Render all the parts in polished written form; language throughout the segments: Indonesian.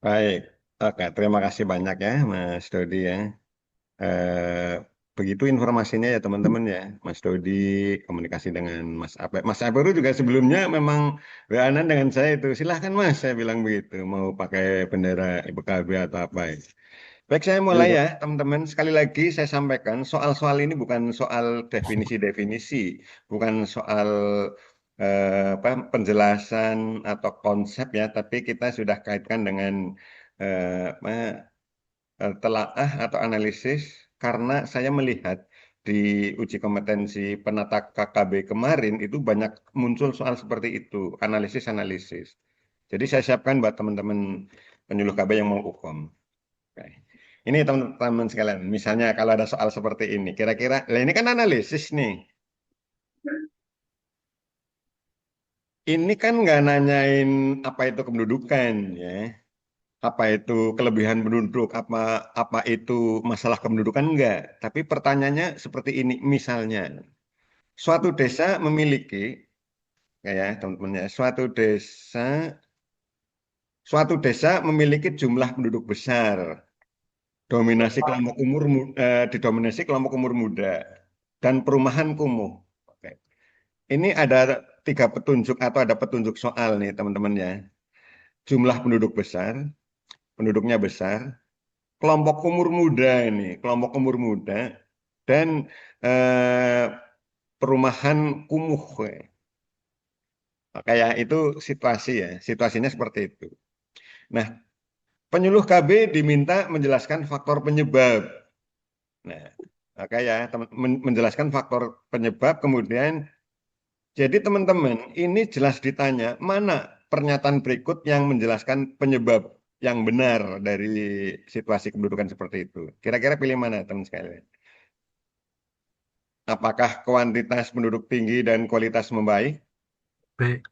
Baik, oke, terima kasih banyak ya Mas Dodi ya. Eh, Begitu informasinya ya teman-teman ya, Mas Dodi komunikasi dengan Mas Ape. Mas Ape itu juga sebelumnya memang WA-an dengan saya itu, silahkan Mas, saya bilang begitu, mau pakai bendera IPKB atau apa ya. Baik, saya mulai Iya, ya teman-teman. Sekali lagi saya sampaikan, soal-soal ini bukan soal definisi-definisi, bukan soal penjelasan atau konsep ya, tapi kita sudah kaitkan dengan telaah atau analisis karena saya melihat di uji kompetensi penata KKB kemarin itu banyak muncul soal seperti itu, analisis-analisis. Jadi saya siapkan buat teman-teman penyuluh KB yang mau hukum. Oke. Ini teman-teman sekalian, misalnya kalau ada soal seperti ini, kira-kira, lah ini kan analisis nih. Ini kan nggak nanyain apa itu kependudukan ya. Apa itu kelebihan penduduk, apa itu masalah kependudukan enggak. Tapi pertanyaannya seperti ini, misalnya suatu desa memiliki, ya teman-teman ya, suatu desa memiliki jumlah penduduk besar, didominasi kelompok umur muda dan perumahan kumuh. Oke. Ini ada tiga petunjuk atau ada petunjuk soal nih teman-teman ya. Jumlah penduduk besar, penduduknya besar, kelompok umur muda ini, kelompok umur muda dan eh, perumahan kumuh. Kayak itu situasi ya, situasinya seperti itu. Nah, penyuluh KB diminta menjelaskan faktor penyebab. Nah, maka ya menjelaskan faktor penyebab kemudian jadi teman-teman ini jelas ditanya mana pernyataan berikut yang menjelaskan penyebab yang benar dari situasi kependudukan seperti itu. Kira-kira pilih mana teman sekalian? Apakah kuantitas penduduk tinggi dan kualitas membaik? B.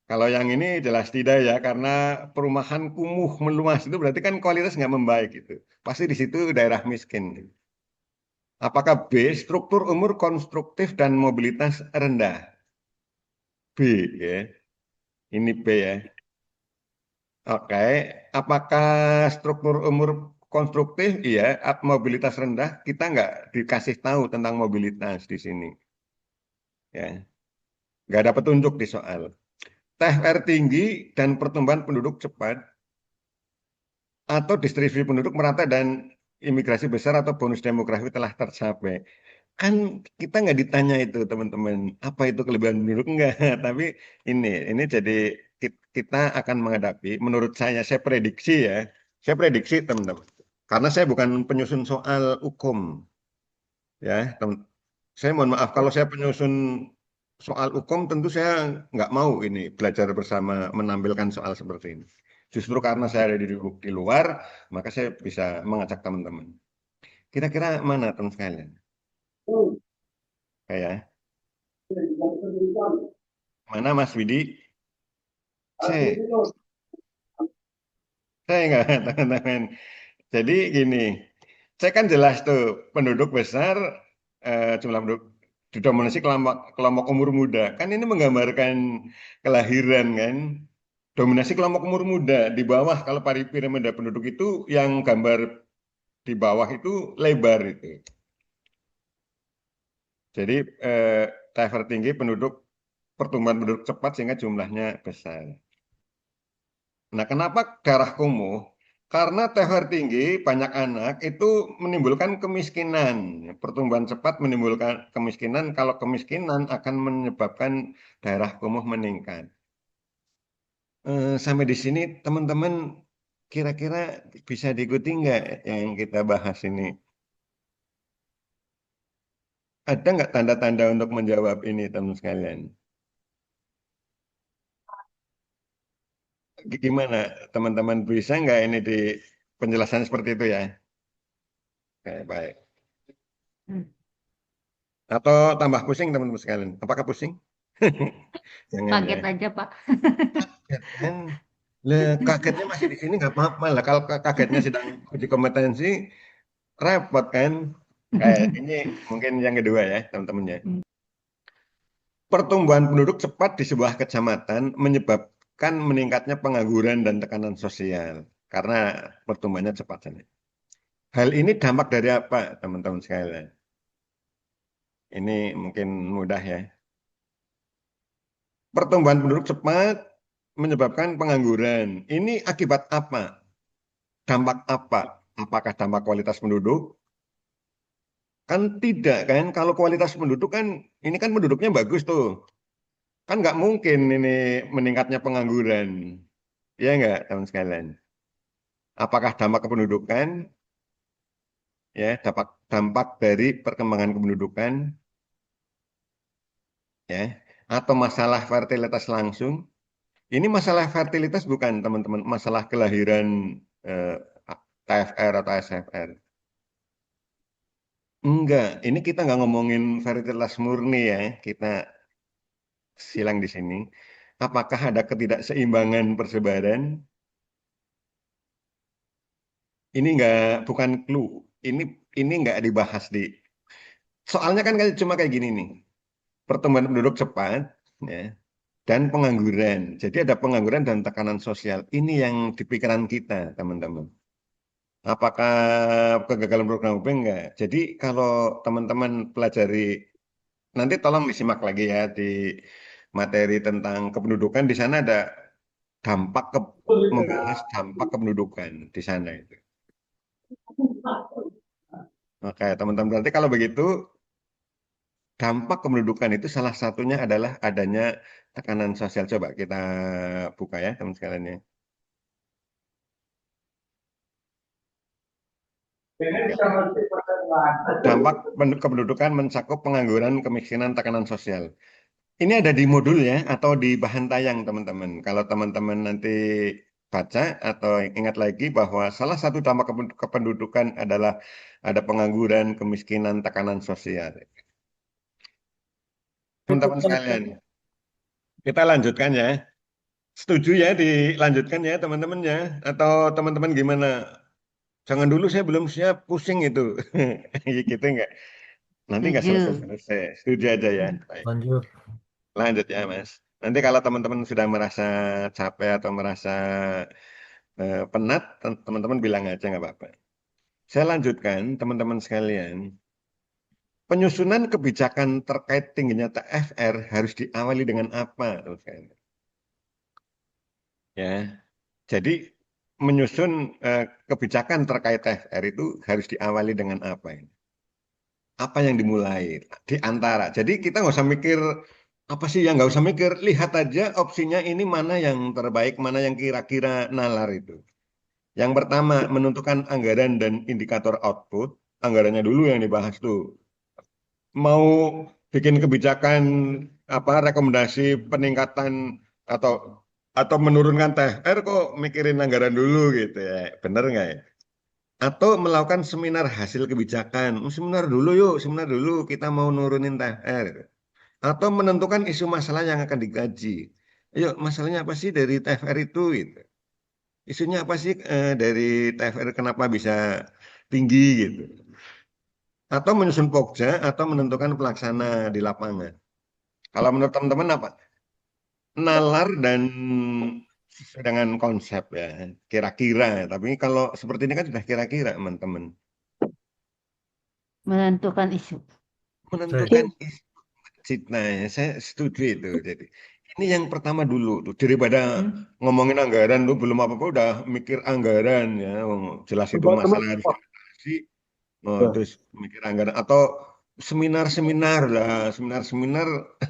Kalau yang ini jelas tidak ya, karena perumahan kumuh meluas itu berarti kan kualitas nggak membaik gitu. Pasti di situ daerah miskin. Apakah B, struktur umur konstruktif dan mobilitas rendah? B ya, ini B ya. Oke, apakah struktur umur konstruktif? Iya, mobilitas rendah. Kita nggak dikasih tahu tentang mobilitas di sini. Ya, nggak ada petunjuk di soal. TFR tinggi dan pertumbuhan penduduk cepat atau distribusi penduduk merata dan imigrasi besar atau bonus demografi telah tercapai. Kan kita nggak ditanya itu teman-teman, apa itu kelebihan penduduk enggak, tapi ini jadi kita akan menghadapi, menurut saya prediksi ya, saya prediksi teman-teman, karena saya bukan penyusun soal hukum ya, saya mohon maaf kalau saya penyusun soal hukum tentu saya nggak mau ini belajar bersama menampilkan soal seperti ini. Justru karena saya ada di luar, maka saya bisa mengajak teman-teman. Kira-kira mana teman sekalian? Kayak mana Mas Widi? Saya nggak teman-teman. Jadi gini, saya kan jelas tuh penduduk besar, jumlah penduduk didominasi kelompok, kelompok umur muda. Kan ini menggambarkan kelahiran kan. Dominasi kelompok umur muda di bawah kalau piramida penduduk itu yang gambar di bawah itu lebar itu. Jadi eh, TFR tinggi penduduk pertumbuhan penduduk cepat sehingga jumlahnya besar. Nah, kenapa darah kumuh? Karena THR tinggi, banyak anak itu menimbulkan kemiskinan. Pertumbuhan cepat menimbulkan kemiskinan. Kalau kemiskinan akan menyebabkan daerah kumuh meningkat. Sampai di sini, teman-teman, kira-kira bisa diikuti nggak yang kita bahas ini? Ada nggak tanda-tanda untuk menjawab ini, teman sekalian? Gimana, teman-teman bisa nggak ini di penjelasan seperti itu ya? Oke, baik. Atau tambah pusing teman-teman sekalian? Apakah pusing? Jangan ya. Kaget aja, Pak. Kaget kan? Lah, kagetnya masih di sini nggak apa-apa lah. Kalau kagetnya sedang uji kompetensi, repot kan? Kayak ini mungkin yang kedua ya, teman-teman ya. Pertumbuhan penduduk cepat di sebuah kecamatan menyebabkan meningkatnya pengangguran dan tekanan sosial karena pertumbuhannya cepat saja. Hal ini dampak dari apa, teman-teman sekalian? Ini mungkin mudah ya. Pertumbuhan penduduk cepat menyebabkan pengangguran. Ini akibat apa? Dampak apa? Apakah dampak kualitas penduduk? Kan tidak kan? Kalau kualitas penduduk kan, ini kan penduduknya bagus tuh. Kan nggak mungkin ini meningkatnya pengangguran. Ya nggak, teman sekalian? Apakah dampak kependudukan? Ya, dampak dari perkembangan kependudukan, ya, atau masalah fertilitas langsung. Ini masalah fertilitas bukan, teman-teman, masalah kelahiran eh, TFR atau SFR. Enggak, ini kita nggak ngomongin fertilitas murni ya, kita silang di sini. Apakah ada ketidakseimbangan persebaran? Ini nggak, bukan clue. Ini ini nggak dibahas di. Soalnya kan cuma kayak gini nih. Pertumbuhan penduduk cepat, ya, dan pengangguran. Jadi ada pengangguran dan tekanan sosial. Ini yang di pikiran kita, teman-teman. Apakah kegagalan program UB enggak? Jadi kalau teman-teman pelajari, nanti tolong disimak lagi ya di materi tentang kependudukan. Di sana ada dampak membahas dampak kependudukan di sana itu. Oke, teman-teman, berarti kalau begitu dampak kependudukan itu salah satunya adalah adanya tekanan sosial. Coba kita buka ya, teman sekalian ya. Dampak kependudukan mencakup pengangguran, kemiskinan, tekanan sosial. Ini ada di modul ya, atau di bahan tayang teman-teman. Kalau teman-teman nanti baca atau ingat lagi bahwa salah satu dampak kependudukan adalah ada pengangguran, kemiskinan, tekanan sosial. Teman-teman sekalian, kita lanjutkan ya. Setuju ya dilanjutkan ya teman-teman ya? Atau teman-teman gimana? Jangan dulu saya belum siap, pusing itu. Gitu enggak? Nanti nggak Setuju. selesai-selesai. Setuju aja ya. Baik. Lanjut. Lanjut ya, Mas. Nanti kalau teman-teman sudah merasa capek atau merasa penat, teman-teman bilang aja nggak apa-apa. Saya lanjutkan, teman-teman sekalian. Penyusunan kebijakan terkait tingginya TFR harus diawali dengan apa, teman sekalian? Ya, jadi menyusun kebijakan terkait TFR itu harus diawali dengan apa ini? Apa yang dimulai di antara. Jadi kita nggak usah mikir apa sih yang nggak usah mikir, lihat aja opsinya ini mana yang terbaik, mana yang kira-kira nalar itu. Yang pertama, menentukan anggaran dan indikator output. Anggarannya dulu yang dibahas tuh. Mau bikin kebijakan apa rekomendasi peningkatan atau menurunkan THR kok mikirin anggaran dulu gitu ya. Bener nggak ya? Atau melakukan seminar hasil kebijakan. Seminar dulu yuk, seminar dulu kita mau nurunin THR. Atau menentukan isu masalah yang akan dikaji. Ayo, masalahnya apa sih dari TFR itu? Gitu. Isunya apa sih dari TFR kenapa bisa tinggi gitu? Atau menyusun pokja atau menentukan pelaksana di lapangan. Kalau menurut teman-teman apa? Nalar dan sesuai dengan konsep ya, kira-kira. Tapi kalau seperti ini kan sudah kira-kira, teman-teman. Menentukan isu. Menentukan isu. Nah, ya, saya setuju itu. Jadi ini yang pertama dulu tuh daripada ngomongin anggaran tuh belum apa-apa udah mikir anggaran ya. Jelas itu masalah harus diatasi. Oh, terus mikir anggaran atau seminar-seminar lah, seminar-seminar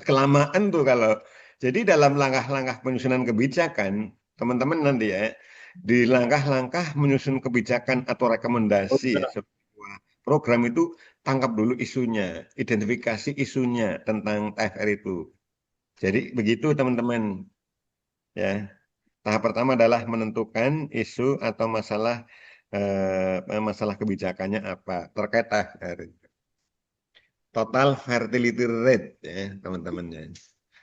kelamaan tuh kalau. Jadi dalam langkah-langkah penyusunan kebijakan, teman-teman nanti ya, di langkah-langkah menyusun kebijakan atau rekomendasi ya, sebuah program itu tangkap dulu isunya, identifikasi isunya tentang TFR itu. Jadi begitu teman-teman ya. Tahap pertama adalah menentukan isu atau masalah kebijakannya apa terkait TFR. Total fertility rate ya teman-teman ya.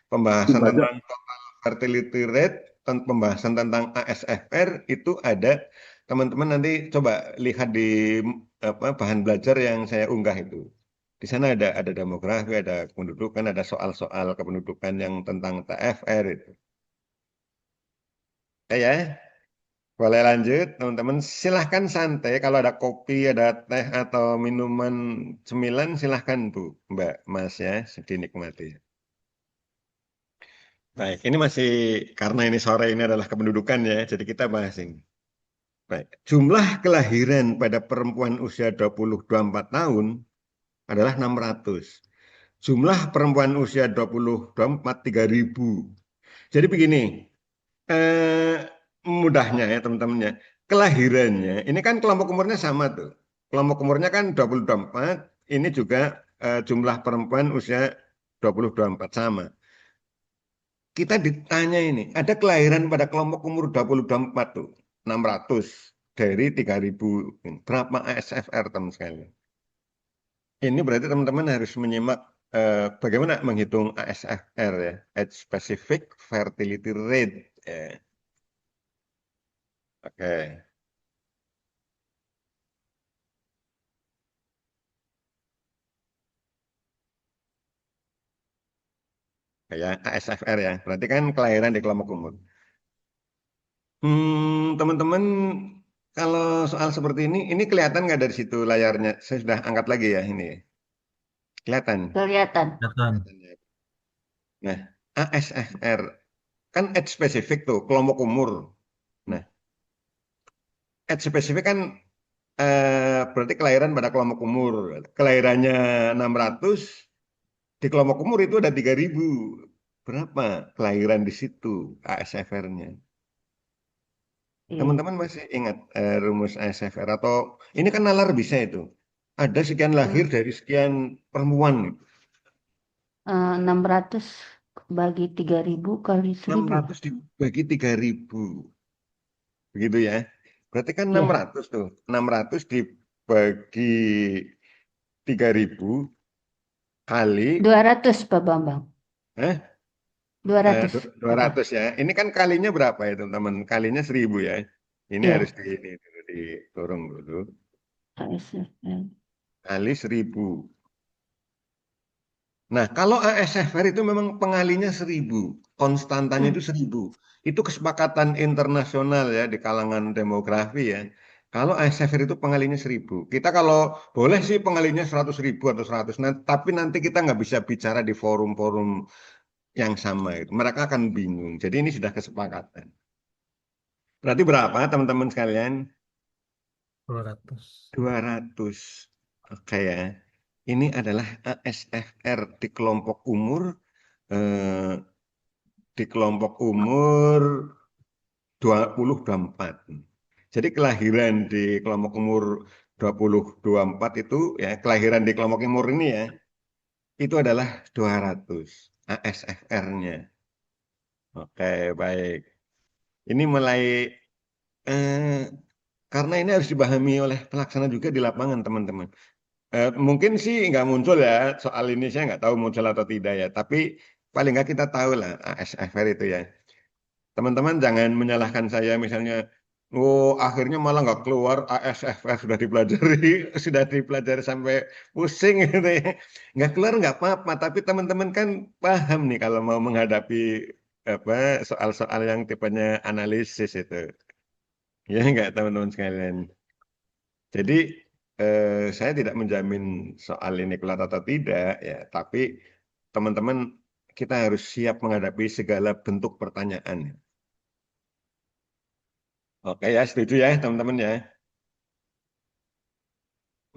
Pembahasan tentang total fertility rate, pembahasan tentang ASFR itu ada teman-teman nanti coba lihat di apa bahan belajar yang saya unggah itu. Di sana ada demografi, ada kependudukan, ada soal-soal kependudukan yang tentang TFR itu. Ya, boleh lanjut, teman-teman. Silahkan santai. Kalau ada kopi, ada teh atau minuman cemilan, silahkan Bu, Mbak, Mas ya, dinikmati. Baik, ini masih karena ini sore ini adalah kependudukan ya, jadi kita bahas ini. Baik, jumlah kelahiran pada perempuan usia 20-24 tahun adalah 600. Jumlah perempuan usia 20-24 3.000. Jadi begini, eh, mudahnya ya teman-teman ya. Kelahirannya, ini kan kelompok umurnya sama tuh. Kelompok umurnya kan 20-24, ini juga jumlah perempuan usia 20-24 sama. Kita ditanya ini, ada kelahiran pada kelompok umur 20-24 tuh, 600 dari 3.000. Berapa ASFR teman sekalian? Ini berarti teman-teman harus menyimak bagaimana menghitung ASFR ya, Age Specific Fertility Rate. Ya. Oke, ya ASFR ya, berarti kan kelahiran di kelompok umur. Teman-teman, kalau soal seperti ini kelihatan nggak dari situ layarnya? Saya sudah angkat lagi ya ini. Kelihatan. Kelihatan. Kelihatan. Kelihatan ya. Nah, ASFR kan age spesifik tuh, kelompok umur. Nah, age spesifik kan berarti kelahiran pada kelompok umur. Kelahirannya 600, di kelompok umur itu ada 3.000. Berapa kelahiran di situ ASFR-nya? Iya. Teman-teman masih ingat rumus ASFR atau ini kan nalar bisa itu. Ada sekian lahir Hmm. dari sekian perempuan. 600 bagi 3.000 kali 1.000. 600 dibagi 3.000. Begitu ya. Berarti kan Ya, 600 tuh. 600 dibagi 3.000 kali 200 Pak Bambang. eh, 200 200 apa? ya. Ini kan kalinya berapa ya teman-teman? Kalinya 1.000 ya. Ini harus Iya, diturun dulu. ASFL. Kali 1.000. Nah, kalau ASFR itu memang pengalinya 1.000. Konstantanya itu 1.000. Itu kesepakatan internasional ya di kalangan demografi ya. Kalau ASFR itu pengalinya 1.000. Kita kalau boleh sih pengalinya 100.000 atau 100. Nah, tapi nanti kita nggak bisa bicara di forum-forum yang sama itu. Mereka akan bingung. Jadi ini sudah kesepakatan. Berarti berapa teman-teman sekalian? 200. 200. Oke ya. Ini adalah ASFR di kelompok umur eh, di kelompok umur 20-24. Jadi kelahiran di kelompok umur 20-24 itu ya, kelahiran di kelompok umur ini ya, itu adalah 200 ASFR-nya. Oke, baik. Ini mulai eh, karena ini harus dipahami oleh pelaksana juga di lapangan, teman-teman. Mungkin sih nggak muncul ya soal ini, saya nggak tahu muncul atau tidak ya. Tapi paling nggak kita tahu lah ASFR itu ya. Teman-teman jangan menyalahkan saya misalnya, oh akhirnya malah nggak keluar ASFR sudah dipelajari sampai pusing gitu ya. Nggak keluar nggak apa-apa, tapi teman-teman kan paham nih kalau mau menghadapi apa soal-soal yang tipenya analisis itu. Ya nggak teman-teman sekalian. Jadi saya tidak menjamin soal ini keluar atau tidak ya, tapi teman-teman kita harus siap menghadapi segala bentuk pertanyaan. Oke ya, setuju ya teman-teman ya.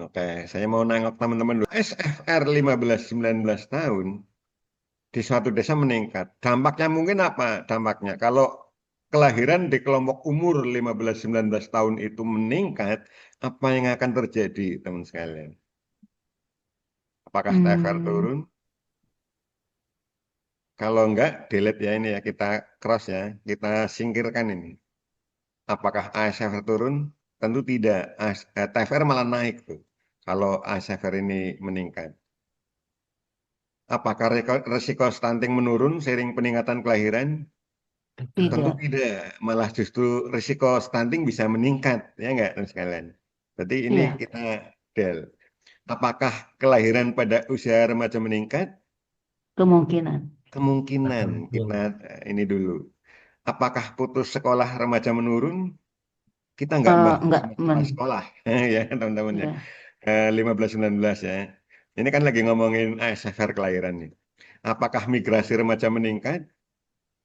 Oke, saya mau nangkap teman-teman dulu. SFR 15-19 tahun di suatu desa meningkat. Dampaknya mungkin apa? Dampaknya kalau kelahiran di kelompok umur 15-19 tahun itu meningkat, apa yang akan terjadi teman sekalian? Apakah TFR Hmm, turun? Kalau enggak, delete ya ini ya, kita cross ya, kita singkirkan ini. Apakah ASFR turun? Tentu tidak. TFR malah naik tuh. Kalau ASFR ini meningkat. Apakah resiko stunting menurun seiring peningkatan kelahiran? Tentu tidak. tidak. Malah justru risiko stunting bisa meningkat. Ya enggak, teman sekalian? Berarti ini Iya, kita del. Apakah kelahiran pada usia remaja meningkat? kemungkinan. Kemungkinan. Betul. Kita ini dulu. Apakah putus sekolah remaja menurun? Kita nggak bahas Enggak, masalah sekolah, ya teman-teman ya. ya, 15-19 ya. Ini kan lagi ngomongin ASFR kelahiran nih. Apakah migrasi remaja meningkat?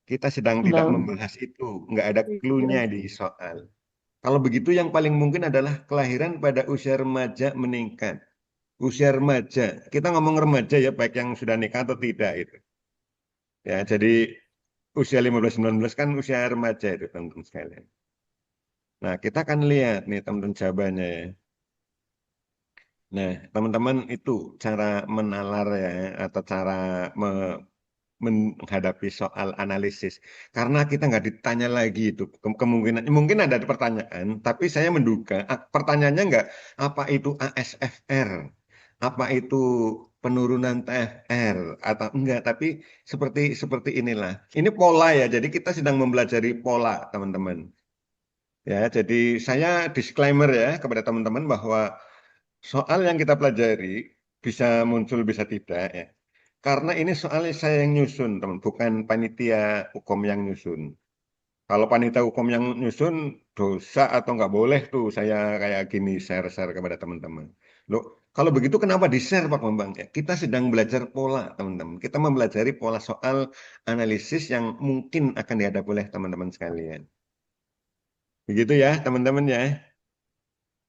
Kita sedang tidak enggak. membahas itu. Nggak ada clue-nya di soal. Kalau begitu yang paling mungkin adalah kelahiran pada usia remaja meningkat. Usia remaja, kita ngomong remaja ya, baik yang sudah nikah atau tidak itu. Ya, jadi usia 15-19 kan usia remaja itu teman-teman sekalian. Nah, kita akan lihat nih teman-teman jawabannya ya. Nah, teman-teman itu cara menalar ya, atau cara menghadapi soal analisis. Karena kita nggak ditanya lagi itu kemungkinan, mungkin ada pertanyaan, tapi saya menduga pertanyaannya nggak apa itu ASFR, apa itu penurunan TFR atau enggak, tapi seperti seperti inilah. Ini pola ya, jadi kita sedang mempelajari pola, teman-teman. Ya, jadi saya disclaimer ya kepada teman-teman bahwa soal yang kita pelajari bisa muncul bisa tidak ya. Karena ini soalnya saya yang nyusun, teman, bukan panitia hukum yang nyusun. Kalau panitia hukum yang nyusun, dosa atau nggak boleh tuh saya kayak gini share-share kepada teman-teman. Loh, kalau begitu kenapa di-share Pak Bambang? Ya, kita sedang belajar pola, teman-teman. Kita mempelajari pola soal analisis yang mungkin akan dihadapi oleh teman-teman sekalian. Begitu ya, teman-teman ya.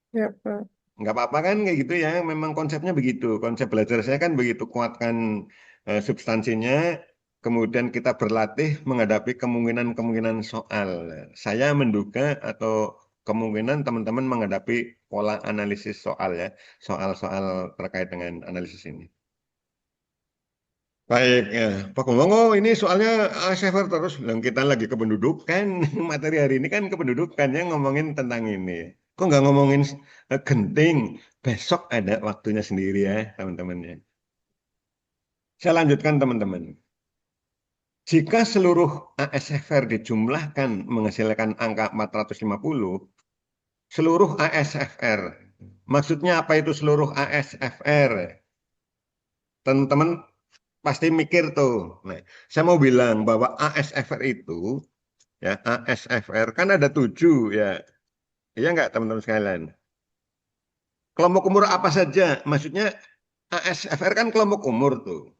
Ya, Pak. Nggak apa-apa kan kayak gitu ya, memang konsepnya begitu. Konsep belajar saya kan begitu, kuatkan substansinya, kemudian kita berlatih menghadapi kemungkinan-kemungkinan soal. Saya menduga atau kemungkinan teman-teman menghadapi pola analisis soal ya, soal-soal terkait dengan analisis ini. Baik, ya. Pak Gembong, oh ini soalnya Sever terus. Yang kita lagi kependudukan, materi hari ini kan kependudukan ya, ngomongin tentang ini. Kok nggak ngomongin genting? Besok ada waktunya sendiri ya, teman-teman ya. Saya lanjutkan, teman-teman. Jika seluruh ASFR dijumlahkan menghasilkan angka 450, seluruh ASFR, maksudnya apa itu seluruh ASFR? Teman-teman pasti mikir tuh. Nah, saya mau bilang bahwa ASFR itu, ya ASFR kan ada 7 ya. Iya nggak teman-teman sekalian? Kelompok umur apa saja? Maksudnya ASFR kan kelompok umur tuh.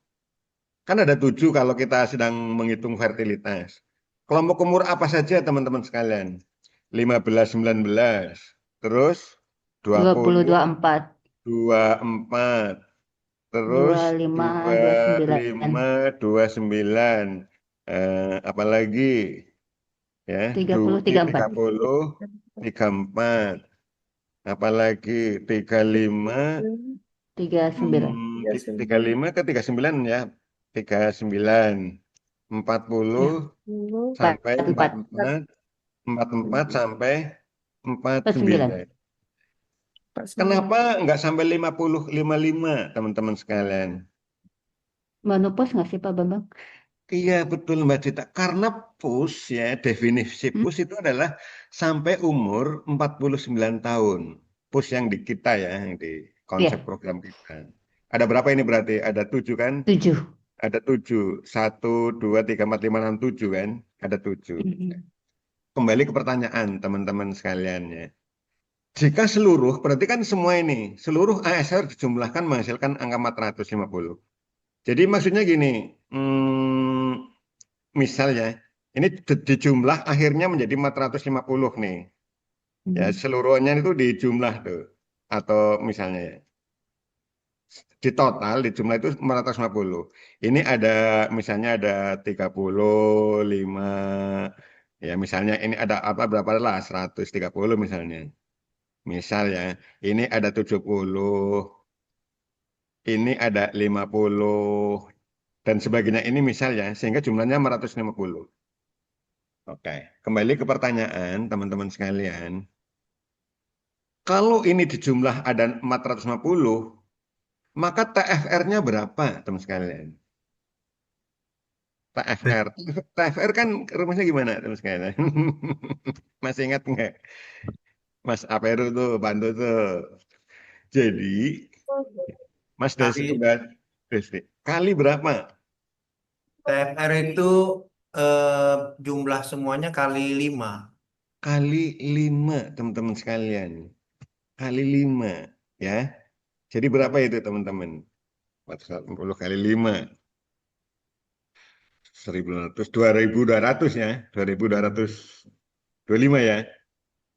Kan ada 7 kalau kita sedang menghitung fertilitas. Kelompok umur apa saja teman-teman sekalian? 15-19, terus dua dua puluh puluh dua empat, dua puluh 24, terus 25, dua 29, lima 29, apalagi ya, 30, 34, 34, apalagi 35, 39, 35 ke 39 ya, 39, 40 ya, sampai 44, 44, 44 sampai 49. 49. Kenapa nggak sampai 50, 55, teman-teman sekalian? Menopause nggak sih Pak Bambang? Iya betul Mbak Cita. Karena PUS ya, definisi Hmm? PUS itu adalah sampai umur 49 tahun. PUS yang di kita ya, yang di konsep Ya, program kita. Ada berapa ini berarti? Ada 7 kan? 7. Ada 7. 1, 2, 3, 4, 5, 6, 7 kan? Ada 7. Mhm. Kembali ke pertanyaan teman-teman sekalian ya. Jika seluruh, berarti kan semua ini, seluruh ASR dijumlahkan menghasilkan angka 450. Jadi maksudnya gini, misalnya, ini dijumlah akhirnya menjadi 450 nih. Ya, Mhm. seluruhnya itu dijumlah tuh. Atau misalnya ya, di total di jumlah itu 450. Ini ada misalnya ada 35, ya misalnya ini ada apa berapa lah 130 misalnya. Misal ya, ini ada 70, ini ada 50 dan sebagainya ini misal ya, sehingga jumlahnya 450. Oke, kembali ke pertanyaan teman-teman sekalian. Kalau ini dijumlah ada 450, maka TFR-nya berapa, teman sekalian? TFR. TFR kan rumusnya gimana, teman sekalian? Masih ingat nggak? Mas Aperu tuh, bantu tuh. Jadi, Mas Desi, Kali Mbak Desi, kali berapa? TFR itu jumlah semuanya kali 5. Kali 5, teman-teman sekalian. Kali 5, ya. Jadi berapa itu, teman-teman? 480 kali 5. 1.200, 2.200 ya. 2.225 ya.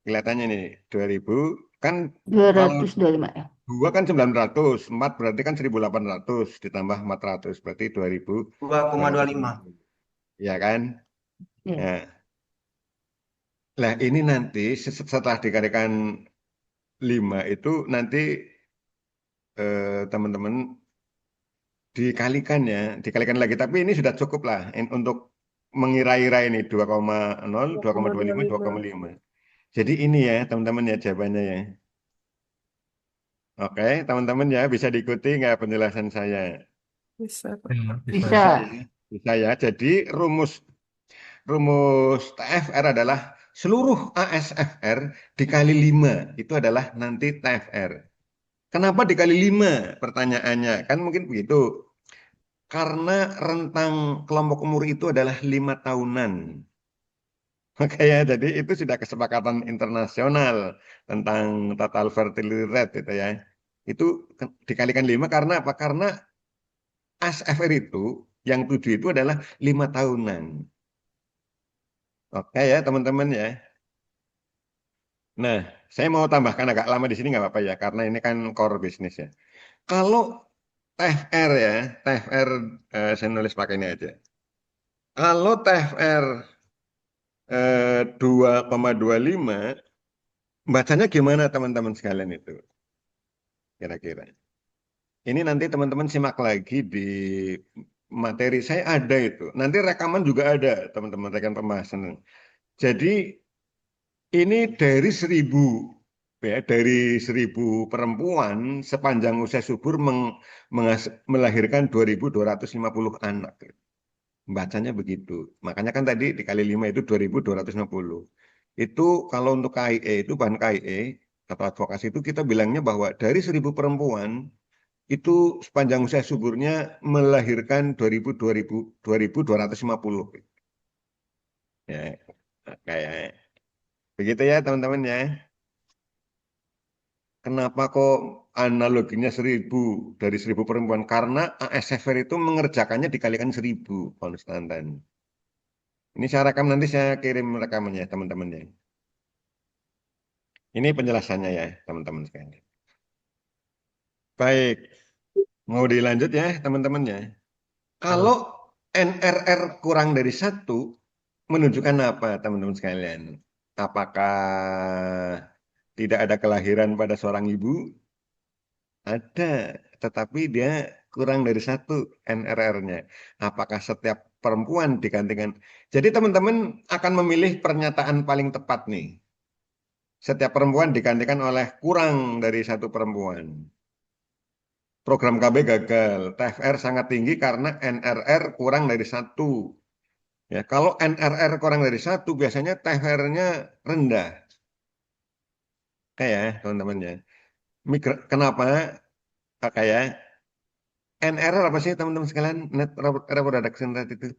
Kelihatannya nih, 2.000. Kan kalau 225 ya. 2 kan 900, 4 berarti kan 1.800, ditambah 400, berarti 2,25. 2.250. Ya kan? Ya. Nah, lah ini nanti setelah dikalikan 5 itu nanti teman-teman dikalikan ya, dikalikan lagi. Tapi ini sudah cukup lah untuk mengira-ira ini 2,0, 2,25, 2,25. 2,5. Jadi ini ya teman-teman ya jawabannya ya. Oke, teman-teman ya bisa diikuti nggak penjelasan saya? Bisa, Pak. Bisa. Bisa ya. Bisa ya. Jadi rumus rumus TFR adalah seluruh ASFR dikali 5 itu adalah nanti TFR. Kenapa dikali 5? Pertanyaannya kan mungkin begitu. Karena rentang kelompok umur itu adalah 5 tahunan. Oke ya, jadi itu sudah kesepakatan internasional tentang total fertility rate itu ya. Itu dikalikan 5 karena apa? Karena ASFR itu yang 7 itu adalah 5 tahunan. Oke ya teman-teman ya. Nah, saya mau tambahkan agak lama di sini nggak apa-apa ya, karena ini kan core business ya. Kalau TFR ya, TFR saya nulis pakai ini aja. Kalau TFR 2,25, bacanya gimana teman-teman sekalian itu? Kira-kira. Ini nanti teman-teman simak lagi di materi saya ada itu. Nanti rekaman juga ada teman-teman, rekan pembahasan. Jadi ini dari 1.000 ya, dari 1.000 perempuan sepanjang usia subur melahirkan 2.250 anak. Bacanya begitu. Makanya kan tadi dikali 5 itu 2.250. Itu kalau untuk KIE itu bahan KIE atau advokasi itu kita bilangnya bahwa dari 1.000 perempuan itu sepanjang usia suburnya melahirkan 2.250. Ya, kayak begitu ya teman-teman ya. Kenapa kok analoginya 1.000 dari 1.000 perempuan? Karena ASFR itu mengerjakannya dikalikan 1.000 konstantan. Ini saya rekam nanti saya kirim rekamannya teman-teman ya. Ini penjelasannya ya teman-teman sekalian. Baik, mau dilanjut ya teman-teman ya. Kalau NRR kurang dari 1 menunjukkan apa teman-teman sekalian? Apakah tidak ada kelahiran pada seorang ibu? Ada, tetapi dia kurang dari 1 NRR-nya. Apakah setiap perempuan digantikan? Jadi teman-teman akan memilih pernyataan paling tepat nih. Setiap perempuan digantikan oleh kurang dari 1 perempuan. Program KB gagal, TFR sangat tinggi karena NRR kurang dari 1. Ya, kalau NRR kurang dari 1, biasanya TFR-nya rendah. Kayak ya, teman-teman ya. Kenapa? Kayak NRR apa sih teman-teman sekalian? Net reproduction rate itu.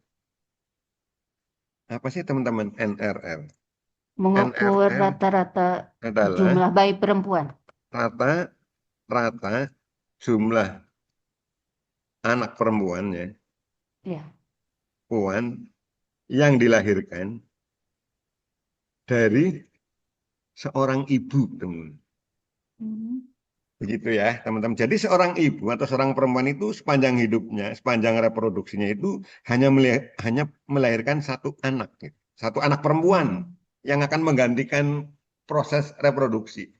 Apa sih teman-teman NRR? Mengukur NRR rata-rata adalah jumlah bayi perempuan. rata-rata jumlah anak perempuan ya, Ya. puan yang dilahirkan dari seorang ibu, teman. Hmm. Begitu ya, teman-teman. Jadi seorang ibu atau seorang perempuan itu sepanjang hidupnya, sepanjang reproduksinya itu hanya melahirkan 1 anak, gitu. 1 anak perempuan yang akan menggantikan proses reproduksi.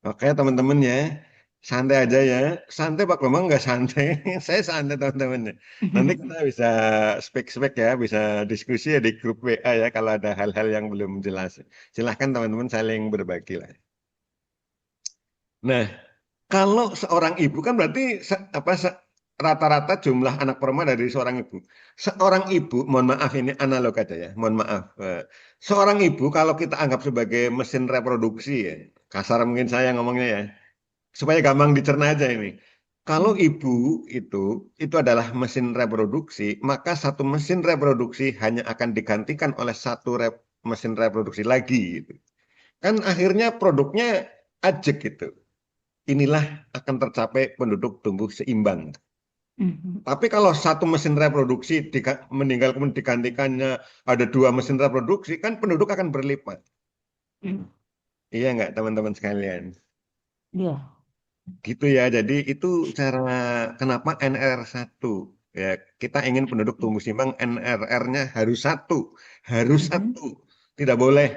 Oke, teman-teman ya, santai aja ya. Santai Pak Bambang nggak santai. Saya santai teman-teman ya. Nanti kita bisa spek-spek ya, bisa diskusi ya di grup WA ya kalau ada hal-hal yang belum jelas. Silahkan teman-teman saling berbagi lah. Nah, kalau seorang ibu kan berarti rata-rata jumlah anak perempuan dari seorang ibu. Seorang ibu, mohon maaf ini analog aja ya, mohon maaf. Seorang ibu kalau kita anggap sebagai mesin reproduksi ya, kasar mungkin saya ngomongnya ya, supaya gampang dicerna aja ini. Kalau Hmm. ibu itu adalah mesin reproduksi, maka satu mesin reproduksi hanya akan digantikan oleh satu mesin reproduksi lagi gitu. Kan akhirnya produknya ajek gitu. Inilah akan tercapai penduduk tumbuh seimbang. Mhm. Tapi kalau satu mesin reproduksi meninggal kemudian digantikannya ada dua mesin reproduksi, kan penduduk akan berlipat. Hmm. Iya nggak teman-teman sekalian? Ya. Gitu ya. Jadi itu cara kenapa NR1. Ya, kita ingin penduduk tumbuh seimbang, NRR-nya harus satu. Harus Mhm. satu. Tidak boleh.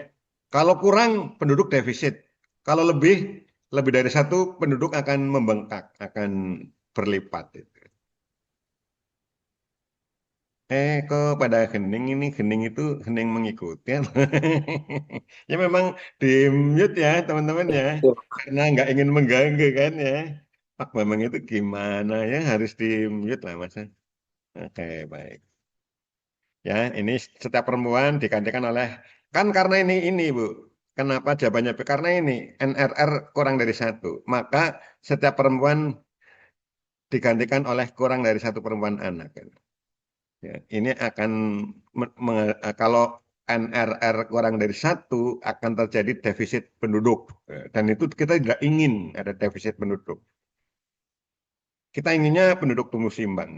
Kalau kurang, penduduk defisit. Kalau lebih dari satu, penduduk akan membengkak, akan berlipat. Kok pada hening itu hening mengikuti. Ya memang di mute ya teman-teman ya, karena nggak ingin mengganggu kan ya. Pak memang itu gimana ya harus di mute lah Mas. Oke baik. Ya ini setiap perempuan digantikan oleh kan karena ini Bu. Kenapa jawabannya B? Karena ini NRR kurang dari satu, maka setiap perempuan digantikan oleh kurang dari satu perempuan anak. Ya, ini akan kalau NRR kurang dari satu akan terjadi defisit penduduk. Dan itu kita tidak ingin ada defisit penduduk. Kita inginnya penduduk tumbuh seimbang.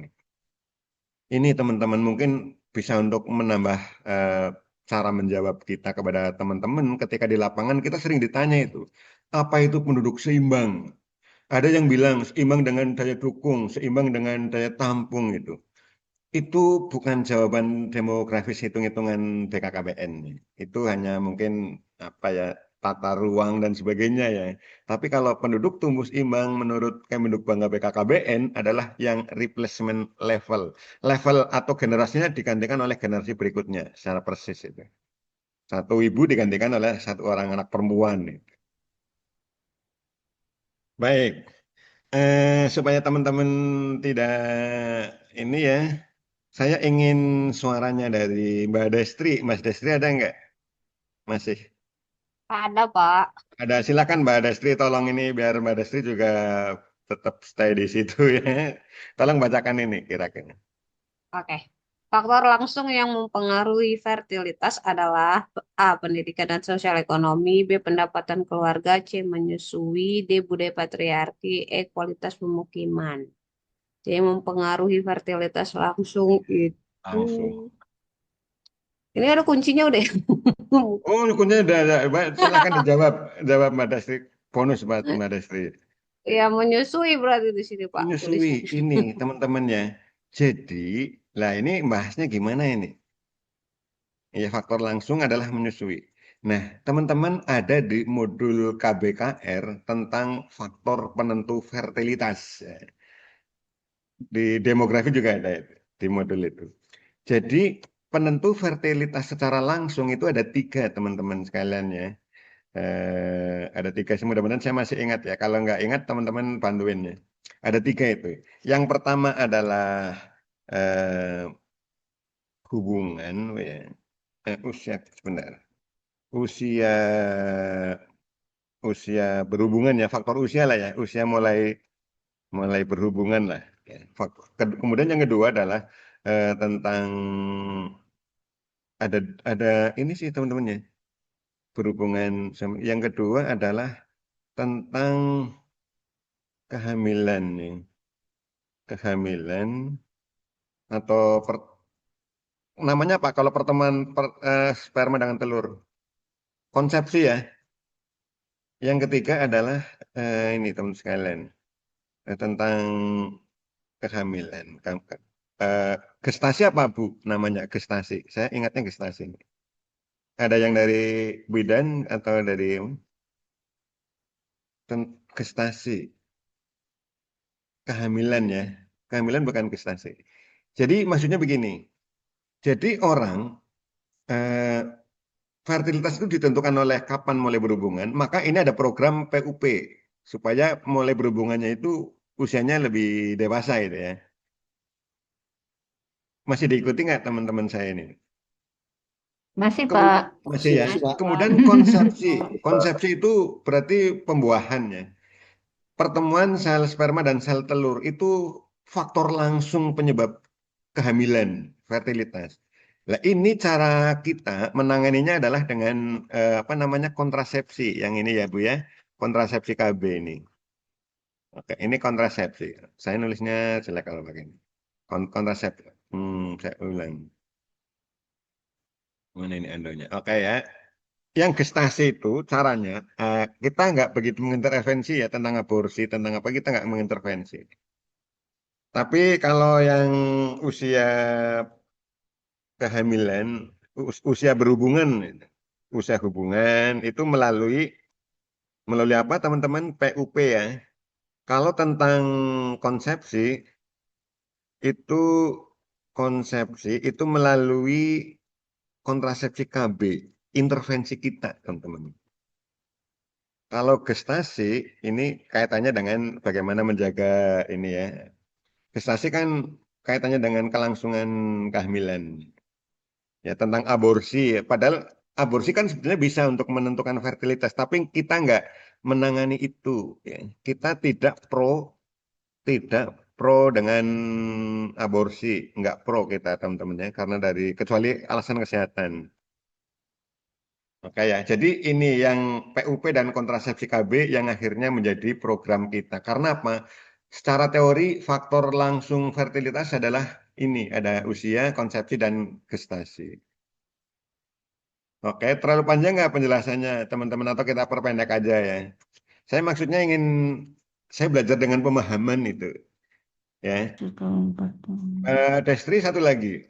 Ini teman-teman mungkin bisa untuk menambah eh, cara menjawab kita kepada teman-teman ketika di lapangan kita sering ditanya itu. Apa itu penduduk seimbang? Ada yang bilang seimbang dengan daya dukung, seimbang dengan daya tampung itu. Itu bukan jawaban demografis hitung-hitungan BKKBN. Itu hanya mungkin apa ya tata ruang dan sebagainya ya. Tapi kalau penduduk tumbuh seimbang menurut Kemendikbud BKKBN adalah yang replacement level. Level atau generasinya digantikan oleh generasi berikutnya secara persis itu. Satu ibu digantikan oleh satu orang anak perempuan. Baik, supaya teman-teman tidak ini ya, saya ingin suaranya dari Mbak Destri. Mas Destri ada nggak? Masih Ada, Pak. ada. Silakan Mbak Destri, tolong ini biar Mbak Destri juga tetap stay di situ ya. Tolong bacakan ini kira-kira. Oke. Faktor langsung yang mempengaruhi fertilitas adalah A. Pendidikan dan sosial ekonomi, B. Pendapatan keluarga, C. Menyusui, D. Budaya patriarki, E. Kualitas pemukiman. C. Mempengaruhi fertilitas langsung itu. Langsung. Ini ada kuncinya udah. Oh, kuncinya udah. Mbak, silakan dijawab. Jawab Mbak Destri. Bonus buat Mbak Destri. Ya, menyusui berarti di sini, Pak, Menyusui tulisannya. ini teman-temannya. Jadi, lah ini bahasnya gimana ini? Ya, faktor langsung adalah menyusui. Nah, teman-teman ada di modul KBKR tentang faktor penentu fertilitas. Ya, di demografi juga ada itu, di modul itu. Jadi, penentu fertilitas secara langsung itu ada tiga, teman-teman sekalian ya. Ada tiga, mudah-mudahan saya masih ingat ya. Kalau nggak ingat, teman-teman bantuin ya. Ada tiga itu. Yang pertama adalah eh, hubungan, ya. Usia, sebentar. Usia usia berhubungan ya faktor usia lah ya usia mulai mulai berhubungan lah ya. Kemudian yang kedua adalah tentang ada ada ini sih teman-teman ya berhubungan yang kedua adalah tentang kehamilan nih kehamilan atau namanya apa kalau pertemuan sperma dengan telur konsepsi ya yang ketiga adalah ini teman sekalian tentang kehamilan. Eh, Gestasi apa Bu namanya? Gestasi. Saya ingatnya gestasi. Ada yang dari bidan atau dari gestasi. Kehamilan ya. Kehamilan bukan gestasi. Jadi maksudnya begini. Jadi orang eh, fertilitas itu ditentukan oleh kapan mulai berhubungan. Maka ini ada program PUP supaya mulai berhubungannya itu usianya lebih dewasa itu ya. Masih diikuti nggak teman-teman saya ini? Masih, Pak. Kemudian masih Masih, ya. masih, Pak. Kemudian Masih, konsepsi, Pak. konsepsi itu berarti pembuahan ya. pertemuan sel sperma dan sel telur itu faktor langsung penyebab kehamilan, fertilitas. Nah, ini cara kita menanganinya adalah dengan apa namanya kontrasepsi. Yang ini ya Bu ya, kontrasepsi KB ini. Oke, ini kontrasepsi. Saya nulisnya jelek kalau pakai ini. Kontrasepsi. Saya ulang. Mana ini endonya? Oke ya. Yang gestasi itu caranya kita nggak begitu mengintervensi ya tentang aborsi, tentang apa kita nggak mengintervensi. Tapi kalau yang usia kehamilan, usia berhubungan, usia hubungan itu melalui apa teman-teman PUP ya. Kalau tentang konsepsi itu itu melalui kontrasepsi KB, intervensi kita teman-teman. Kalau gestasi ini kaitannya dengan bagaimana menjaga ini ya. Gestasi kan kaitannya dengan kelangsungan kehamilan. Ya tentang aborsi. Padahal aborsi kan sebenarnya bisa untuk menentukan fertilitas, tapi kita nggak menangani itu. Ya. Kita tidak pro dengan aborsi, nggak pro kita teman-teman ya, karena dari kecuali alasan kesehatan. Oke ya, jadi ini yang PUP dan kontrasepsi KB yang akhirnya menjadi program kita. Karena apa? Secara teori faktor langsung fertilitas adalah ini, ada usia, konsepsi, dan gestasi. Oke, terlalu panjang nggak penjelasannya teman-teman atau kita perpendek aja ya? Saya maksudnya saya belajar dengan pemahaman itu ya. Sekali pertemuan. Destri satu lagi.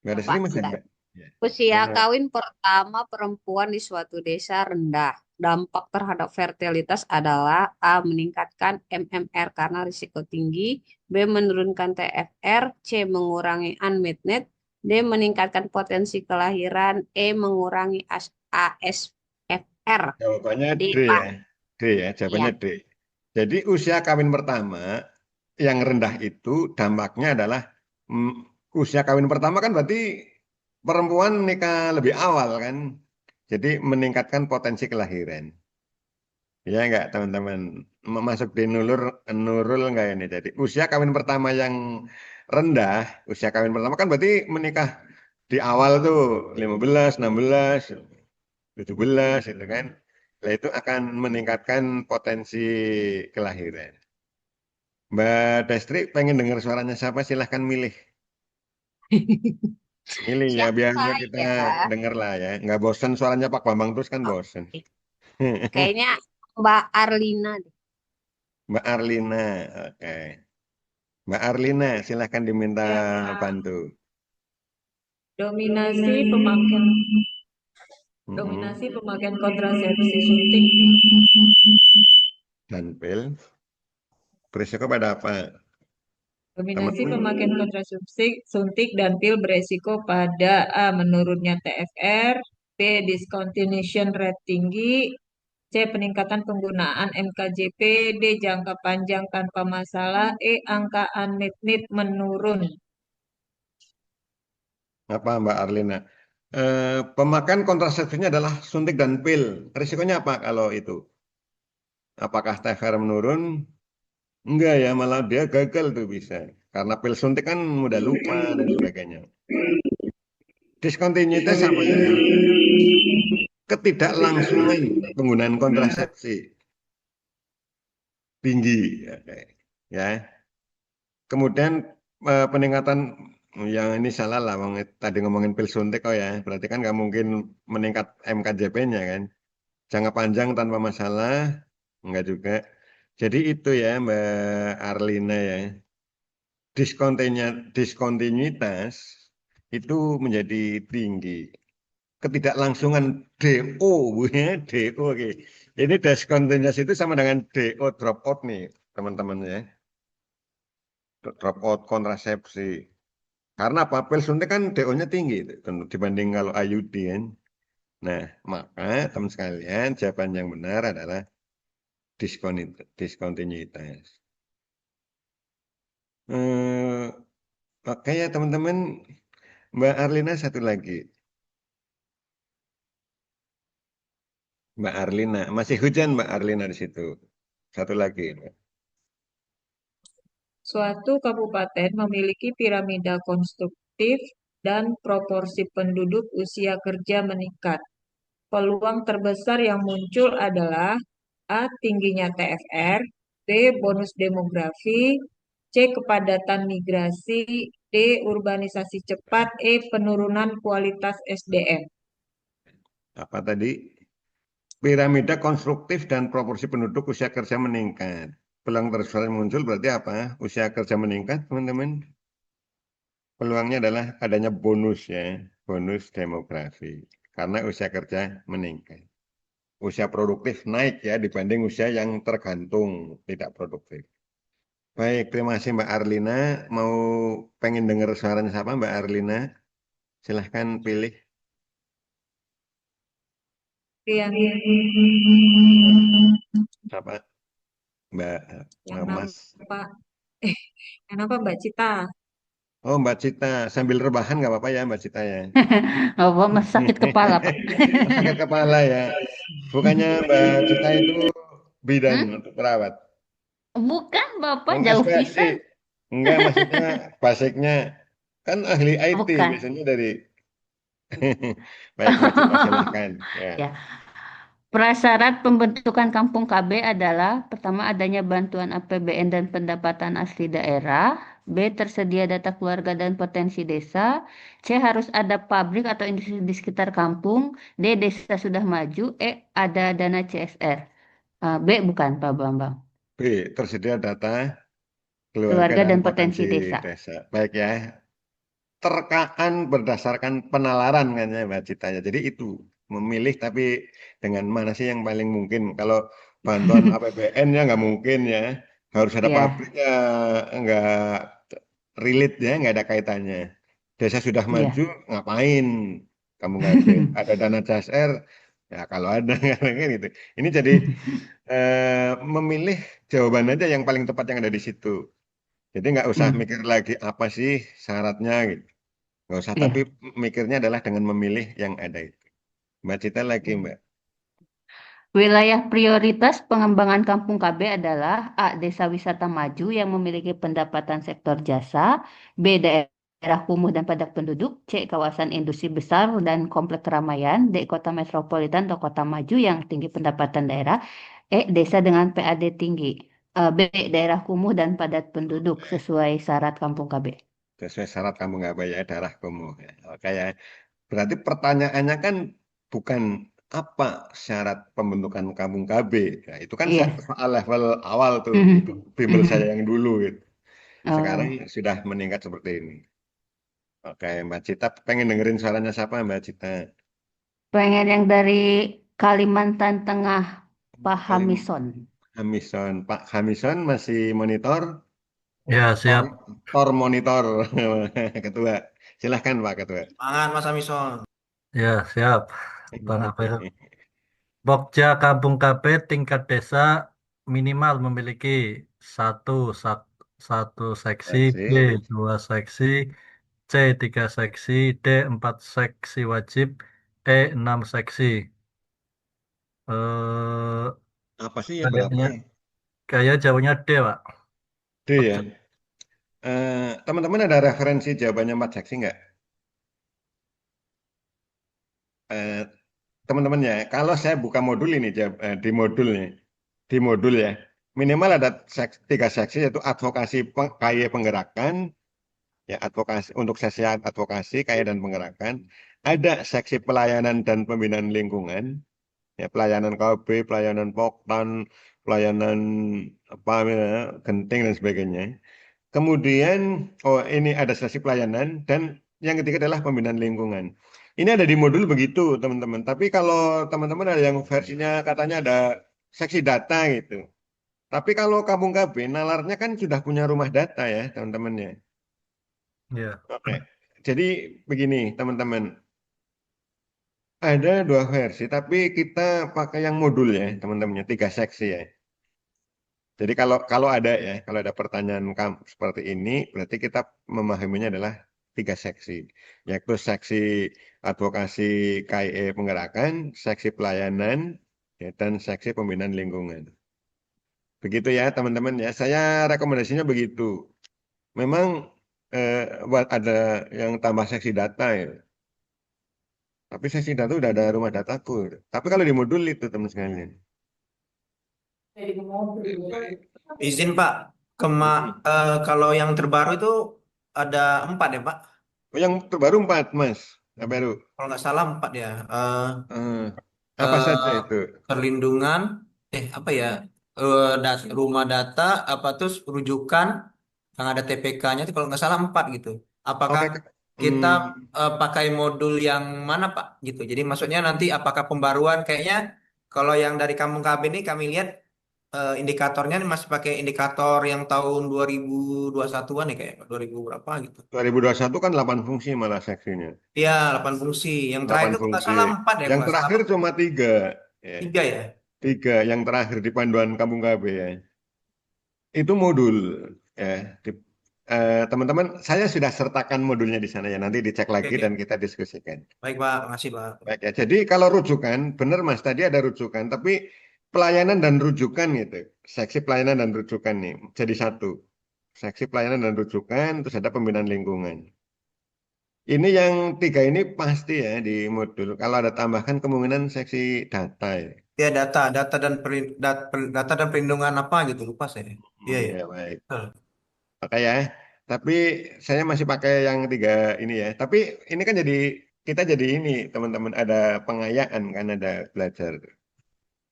Nggak Ya, Destri Pak, masih bentar. enggak? Ya. Usia kawin pertama perempuan di suatu desa rendah. Dampak terhadap fertilitas adalah A. Meningkatkan MMR karena risiko tinggi, B. Menurunkan TFR, C. Mengurangi unmet need, D. Meningkatkan potensi kelahiran, E. Mengurangi ASFR. Jawabannya D, D Pak. ya. D ya, jawabannya Iya. D. Jadi usia kawin pertama yang rendah itu dampaknya adalah mm, usia kawin pertama kan berarti perempuan nikah lebih awal kan. Jadi meningkatkan potensi kelahiran. Ya enggak teman-teman? Masuk di nurul enggak ini? Jadi usia kawin pertama yang rendah, usia kawin pertama kan berarti menikah di awal tuh 15, 16, 17 itu kan. Nah, itu akan meningkatkan potensi kelahiran. Mbak Destri pengen dengar suaranya siapa? Silahkan milih. Milih ya Siapa biar kita ya? dengar lah ya. Nggak bosan suaranya Pak Bambang terus kan bosan. Oke. Kayaknya Mbak Arlina deh. Mbak Arlina, oke. Mbak Arlina, silahkan diminta Ya, Pak. bantu. Dominasi pemakaian Mm-mm. pemakaian kontrasepsi suntik. Dan pil, berisiko pada apa? Dominasi Teman-teman, pemakaian kontrasepsi suntik dan pil beresiko pada A. Menurunnya TFR, B. Discontinuation rate tinggi, C. Peningkatan penggunaan MKJP, D. Jangka panjang tanpa masalah, E. Angka unmet need menurun. apa Mbak Arlina? Pemakaian kontrasepsinya adalah suntik dan pil. Risikonya apa kalau itu? Apakah TFR menurun? Enggak ya, malah dia gagal tuh bisa. Karena pil suntik kan mudah lupa dan sebagainya. Diskontinuitas apa itu? Ketidaklangsungan penggunaan kontrasepsi tinggi. Oke. Ya. Kemudian peningkatan yang ini salah lah, tadi ngomongin pil suntik oh ya, berarti kan nggak mungkin meningkat MKJP-nya kan. Jangka panjang tanpa masalah, enggak juga. Jadi itu ya Mbak Arlina ya, diskontinuitas itu menjadi tinggi. Ketidaklangsungan DO, ya, DO, oke. Ini diskontinuitas itu sama dengan DO drop out nih, teman-teman ya. Drop out kontrasepsi. Karena apa? Pil suntik kan DO-nya tinggi dibanding kalau IUD kan. Nah, maka teman sekalian jawaban yang benar adalah diskontinuitas. Eh, oke ya teman-teman, Mbak Arlina satu lagi. Mbak Arlina. Masih hujan Mbak Arlina di situ. Satu lagi. Suatu kabupaten memiliki piramida konstruktif dan proporsi penduduk usia kerja meningkat. Peluang terbesar yang muncul adalah A. Tingginya TFR, B. Bonus demografi, C. Kepadatan migrasi, D. Urbanisasi cepat, E. Penurunan kualitas SDM. Apa tadi? Piramida konstruktif dan proporsi penduduk usia kerja meningkat. Peluang terbesar yang muncul berarti apa? Usia kerja meningkat, teman-teman. Peluangnya adalah adanya bonus ya, bonus demografi. Karena usia kerja meningkat. Usia produktif naik ya dibanding usia yang tergantung, tidak produktif. Baik, terima kasih Mbak Arlina. Mau pengen dengar suaranya siapa Mbak Arlina? Silahkan pilih. Yang Siapa? Mbak yang Mas. nampak eh yang nampak Mbak Cita. Oh Mbak Cita, sambil rebahan nggak apa-apa ya Mbak Cita ya. Oh, Mas sakit kepala, Pak. Sakit kepala ya. Bukannya Mbak Cita itu bidan Hmm? untuk perawat. Bukan, Bapak Enggak jauh spesifik. pisan. Enggak maksudnya basicnya kan ahli IT Bukan. biasanya dari baik Mbak Cita silahkan ya. Ya, prasyarat pembentukan kampung KB adalah pertama adanya bantuan APBN dan pendapatan asli daerah, B tersedia data keluarga dan potensi desa, C harus ada pabrik atau industri di sekitar kampung, D desa sudah maju, E ada dana CSR. B bukan Pak Bambang. B tersedia data keluarga Keluarga dan dan potensi potensi desa. desa. Baik ya. Terkaan berdasarkan penalaran kan ya Mbak Cita ya. Jadi itu memilih tapi dengan mana sih yang paling mungkin. Kalau bantuan APBN ya nggak mungkin ya. Harus ada Ya, pabriknya nggak relate ya, nggak ada kaitannya. Desa sudah maju ya. ngapain? Kamu nggak ada, ada dana CSR ya kalau ada kan gitu. Ini jadi memilih jawaban aja yang paling tepat yang ada di situ. Jadi nggak usah Hmm, mikir lagi apa sih syaratnya gitu. Nggak usah, tapi ya. mikirnya adalah dengan memilih yang ada itu. Mbak Cita lagi, Mbak. Wilayah prioritas pengembangan kampung KB adalah A. Desa wisata maju yang memiliki pendapatan sektor jasa, B. Daerah kumuh dan padat penduduk, C. Kawasan industri besar dan komplek keramaian, D. Kota metropolitan atau kota maju yang tinggi pendapatan daerah, E. Desa dengan PAD tinggi, B. Daerah kumuh dan padat penduduk sesuai syarat kampung KB. Sesuai syarat kamu nggak bayar darah kamu. Ya. Oke ya. Berarti pertanyaannya kan bukan apa syarat pembentukan kampung KB. Nah, itu kan Iya. soal level awal tuh. Itu Mhm. bimbel saya Mhm. yang dulu gitu. Sekarang Oh, sudah meningkat seperti ini. Oke, Mbak Cita pengen dengerin suaranya siapa, Mbak Cita? pengen yang dari Kalimantan Tengah, Pak Kali Hamison. Hamison. Pak Hamison masih monitor? Ya, Tor, siap. tor monitor. Ketua. Silahkan, Pak Ketua. Semangat Mas Amison. Ya, siap. Bang Apel. Pokja Kampung KB tingkat desa minimal memiliki satu, satu seksi, B Seksi. dua seksi, C tiga seksi, D empat seksi wajib, E enam seksi. Eh, Apa sih ya berapa kayaknya ya? kayak jawabnya D, Pak. D Pokja. ya. Teman-teman ada referensi jawabannya Mat Jaksi nggak? Eh, teman-teman ya, kalau saya buka modul ini di modulnya, di modul ya, minimal ada tiga seksi yaitu advokasi KY penggerakan, ya advokasi untuk sesi advokasi KY dan penggerakan, ada seksi pelayanan dan pembinaan lingkungan, ya pelayanan KB, pelayanan Poktan, pelayanan apa ya, genting dan sebagainya. Kemudian, oh ini ada sesi pelayanan dan yang ketiga adalah pembinaan lingkungan. Ini ada di modul begitu, teman-teman. Tapi kalau teman-teman ada yang versinya katanya ada seksi data gitu. Tapi kalau Kampung KB, nalarnya kan sudah punya rumah data ya, teman-teman ya. Ya. Oke. Jadi begini, teman-teman. Ada dua versi, tapi kita pakai yang modul ya, teman-teman. Tiga seksi ya. Jadi kalau kalau ada ya, kalau ada pertanyaan seperti ini, berarti kita memahaminya adalah tiga seksi, yaitu seksi advokasi KIE penggerakan, seksi pelayanan, ya, dan seksi pembinaan lingkungan. Begitu ya teman-teman ya. Saya rekomendasinya begitu. Memang ada yang tambah seksi data ya. Tapi seksi data udah ada rumah dataku. Tapi kalau di modul itu teman sekalian. Baik. Izin Pak, kalau yang terbaru itu ada 4 ya Pak? Oh, yang terbaru 4 Mas. Yang baru. Kalau nggak salah 4 ya. Eh, apa saja Eh, itu? Perlindungan, apa ya? Rumah data, apa terus rujukan yang ada TPK-nya itu kalau nggak salah 4 gitu. Apakah Oke. kita Hmm, pakai modul yang mana Pak? Gitu. Jadi maksudnya nanti apakah pembaruan kayaknya kalau yang dari Kampung KB ini kami lihat indikatornya masih pakai indikator yang tahun 2021-an ya kayak 2000 berapa gitu. 2021 kan 8 fungsi malah seksinya. Iya, 8 fungsi. Yang terakhir 8 itu kalau nggak fungsi. salah 4 ya, kalau Yang nggak salah terakhir Pak. cuma 3. Ya. 3 ya. 3 yang terakhir di panduan Kampung KB ya. Itu modul ya. Di- Teman-teman, saya sudah sertakan modulnya di sana ya. Nanti dicek Oke, lagi oke. dan kita diskusikan. Baik Pak, makasih Pak. Baik ya. Jadi kalau rujukan, benar Mas, tadi ada rujukan, tapi pelayanan dan rujukan gitu. Seksi pelayanan dan rujukan nih jadi satu. Seksi pelayanan dan rujukan, terus ada pembinaan lingkungan. Ini yang 3 ini pasti ya di modul. Kalau ada tambahkan kemungkinan seksi data ya. Ya data dan perlindungan apa gitu lupa saya. Iya ya. Ya baik. Betul. Oke ya. Tapi saya masih pakai yang 3 ini ya. Tapi ini kan jadi kita jadi ini teman-teman ada pengayaan kan ada belajar.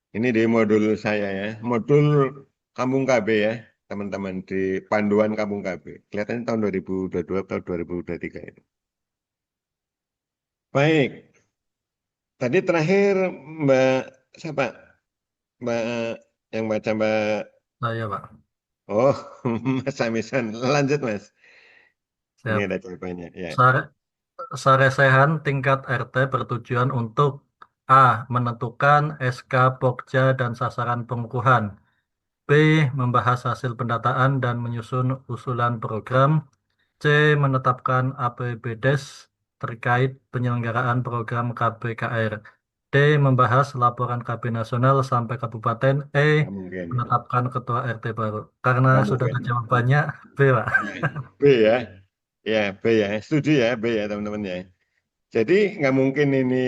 Ini di modul saya ya. Modul Kampung KB ya teman-teman di panduan Kampung KB. Kelihatannya tahun 2022 atau 2023 ini. Baik. Tadi terakhir Mbak siapa? Mbak yang baca Mbak. Saya, Pak. Oh, Mas Samisan. Lanjut Mas. Ini Siap. ada jawabannya ya. Sare- Saresehan tingkat RT bertujuan untuk A. Menentukan SK Pokja dan sasaran pengukuhan. B. Membahas hasil pendataan dan menyusun usulan program. C. Menetapkan APBDes terkait penyelenggaraan program KBKR. D. Membahas laporan KB nasional sampai kabupaten. E. Nggak mungkin. Menetapkan ketua RT baru. Karena Nggak sudah mungkin. ada jawabannya, B, Pak. B ya. Ya, B ya. Setuju ya, B ya teman-teman ya. Jadi nggak mungkin ini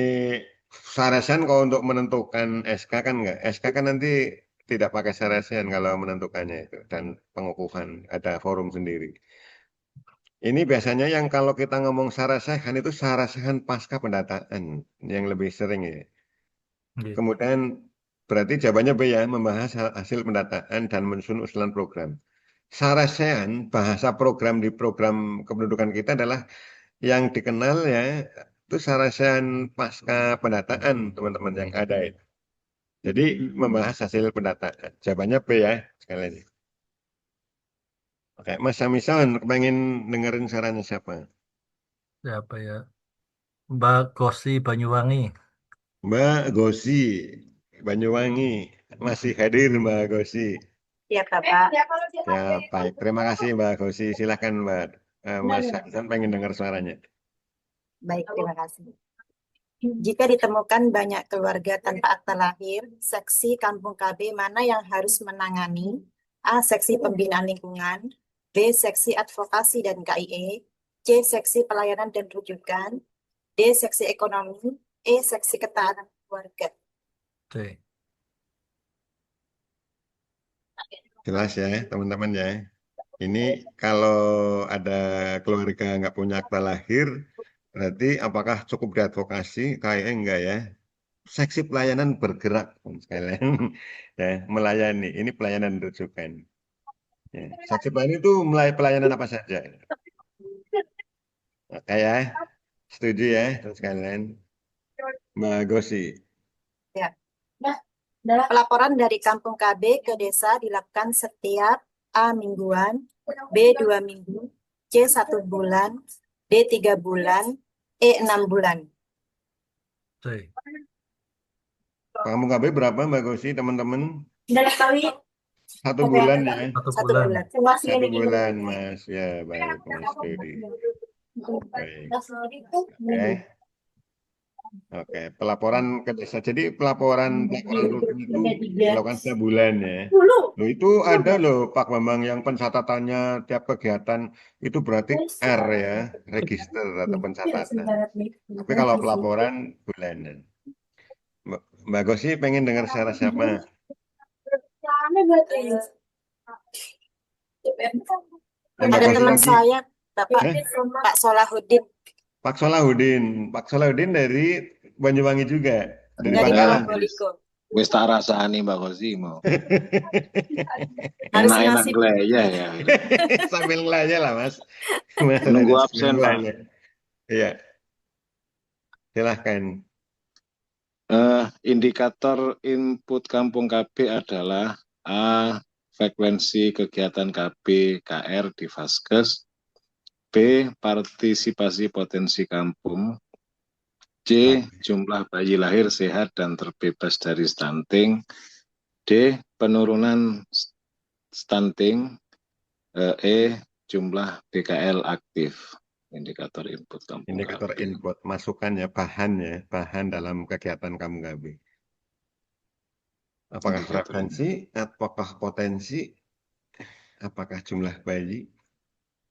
sarasen kalau untuk menentukan SK kan nggak. SK kan nanti tidak pakai sarasen kalau menentukannya itu. Dan pengukuhan ada forum sendiri. Ini biasanya yang kalau kita ngomong sarasehan itu sarasehan pasca pendataan yang lebih sering ya. Gitu. Kemudian berarti jawabannya B ya, membahas hasil pendataan dan menyusun usulan program. Sarasehan, bahasa program di program kependudukan kita adalah yang dikenal ya, itu sarasehan pasca pendataan teman-teman yang ada itu. Jadi membahas hasil pendataan. Jawabannya B ya, sekali lagi. Oke, Mas Samison, pengen dengerin sarannya siapa? Siapa ya? Mbak Kosi Banyuwangi. Mbak Gosi, Banyuwangi. Masih hadir Mbak Gosi. Ya, Bapak. Ya, baik. Terima kasih Mbak Gosi. Silahkan Mbak. Mas Samson pengen dengar suaranya. Baik, terima kasih. Jika ditemukan banyak keluarga tanpa akta lahir, seksi Kampung KB mana yang harus menangani? A. Seksi pembinaan lingkungan. B. Seksi advokasi dan KIE. C. Seksi pelayanan dan rujukan. D. Seksi ekonomi. E. Seksi ketahanan keluarga. C. Jelas ya, teman-teman ya. Ini kalau ada keluarga nggak punya akta lahir, berarti apakah cukup diadvokasi? Kayaknya enggak ya. Seksi pelayanan bergerak sekalian ya, melayani. Ini pelayanan rujukan. Ya. Seksi pelayanan itu pelayanan apa saja? Oke ya, setuju ya, terus sekalian. Mbak Gosi. Ya. Pelaporan dari Kampung KB ke desa dilakukan setiap A. mingguan, B. 2 minggu, C. 1 bulan, D. 3 bulan, E. 6 bulan. C. Kamu KB berapa Mbak Gosi, teman-teman? Udah kali. 1 bulan ya. 1 1 bulan. bulan. 1 bulan, Mas. Ya, baik, Mas Dodi. Baik. Oke. Oke, pelaporan ke desa. Jadi pelaporan rutin itu dilakukan setiap bulan ya. Loh, itu ada loh Pak Bambang yang pencatatannya tiap kegiatan itu berarti R ya, register atau pencatatan. Tapi kalau pelaporan bulanan. Mbak Gosi pengen dengar suara siapa? Mbak Ada Gosi teman lagi. saya, Bapak Eh? Pak Solahuddin Pak Solahuddin. Pak Solahuddin dari Banyuwangi juga, dari dari Bangkalan. Probolinggo. Wis tak rasani Mbak Kosi mau. Harus Enak-enak ngasih gleyah ya. Sambil ngelanya lah Mas. Mas Nunggu ada absen, sambil Pak. ngelanya. Iya, silahkan. Indikator input Kampung KB adalah A. Frekuensi kegiatan KB KR di Vaskes. B. Partisipasi potensi kampung. C. Jumlah bayi lahir sehat dan terbebas dari stunting. D. Penurunan stunting. E. Jumlah BKL aktif. Indikator input Kampung Indikator KB. input, masukan ya, bahan dalam kegiatan Kampung KB. Apakah Indikator frekuensi, apakah potensi, apakah jumlah bayi,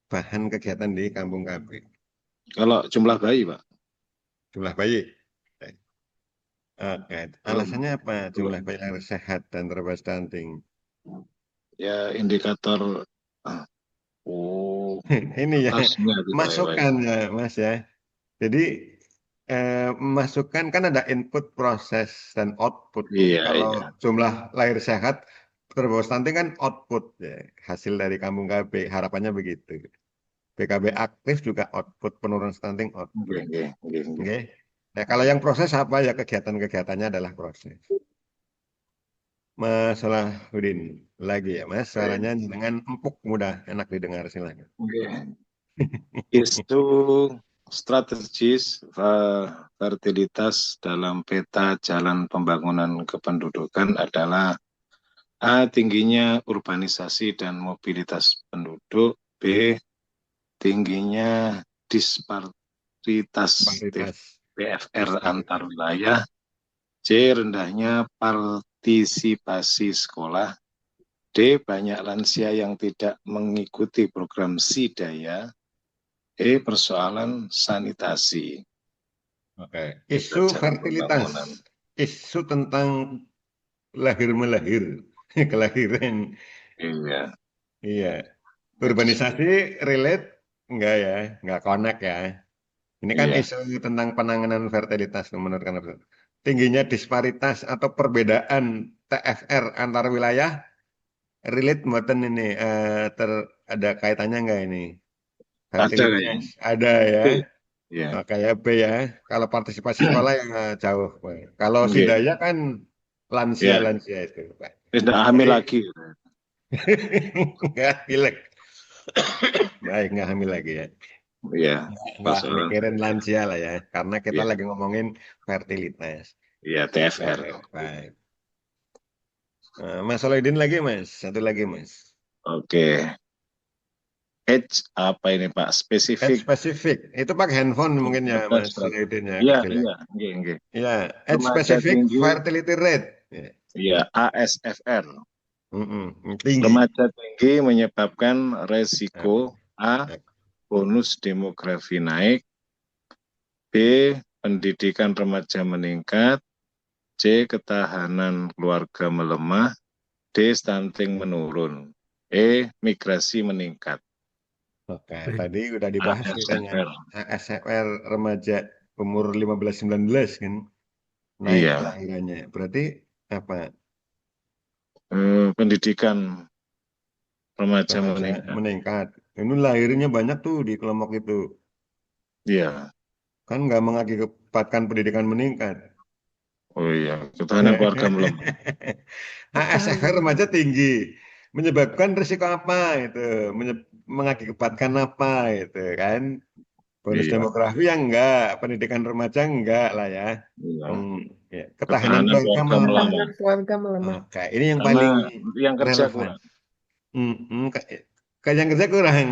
bahan kegiatan di Kampung KB. Kalau jumlah bayi, Pak? Jumlah bayi. Oke, alasannya apa? Jumlah bayi lahir sehat dan terbebas stunting. Ya, indikator Ini ya, tasnya itu masukan ya, Mas ya. Jadi masukan kan ada input, proses, dan output. Iya, Kalau iya. jumlah lahir sehat terbebas stunting kan output ya, hasil dari Kampung KB. Harapannya begitu. PKB aktif juga output, penurunan stunting output. Oke. Nah, kalau yang proses apa ya, kegiatan-kegiatannya adalah proses. Mas Salahuddin lagi ya Mas, suaranya dengan empuk, mudah, enak didengar, silakan. Isu strategis fertilitas dalam peta jalan pembangunan kependudukan adalah A. Tingginya urbanisasi dan mobilitas penduduk. B. Tingginya disparitas PFR antar wilayah. C. Rendahnya partisipasi sekolah. D. Banyak lansia yang tidak mengikuti program SIDAYA. E. Persoalan sanitasi. Oke. Isu fertilitas, isu tentang lahir-melahir, kelahiran. Iya. Iya. Urbanisasi relate enggak ya, enggak connect ya. Ini kan isu tentang penanganan fertilitas menurut Anda. Tingginya disparitas atau perbedaan TFR antar wilayah relate mboten ini ada kaitannya enggak ini? Fertilitas ada ya. Kayak B ya. Kalau partisipasi sekolah yang jauh. Kalau SIDAYA kan lansia itu. Tidak hamil lagi. Enggak pilek. Baik, nggak hamil lagi ya. Iya. Nggak mikirin lansia lah ya. Karena kita lagi ngomongin fertilitas. Iya, TFR. Baik. Mas Solahuddin lagi Mas. Satu lagi Mas. Oke. Edge apa ini Pak? Spesifik. Edge spesifik. Itu pakai handphone mungkin ya Mas Solahuddin ya. Iya. Iya. Edge spesifik fertility rate. Iya, ASFR. Tinggi. Remaja tinggi menyebabkan resiko A. Bonus demografi naik. B. Pendidikan remaja meningkat. C. Ketahanan keluarga melemah. D. Stunting menurun. E. Migrasi meningkat. Oke, tadi udah dibahas dengan ASFR remaja umur 15-19 kan. Naik kelahirannya. Berarti apa? Pendidikan remaja meningkat. Ini lahirnya banyak tuh di kelompok itu. Iya. Kan nggak mengakibatkan pendidikan meningkat. Oh iya, ketahanan keluarga melemah. ASFR remaja tinggi. Menyebabkan risiko apa itu? Mengakibatkan apa itu kan? Bonus demografi yang enggak, pendidikan remaja enggak lah ya. Ketahanan keluarga melemah. Oke, ini yang paling yang kerja kurang. Yang kerja kurang.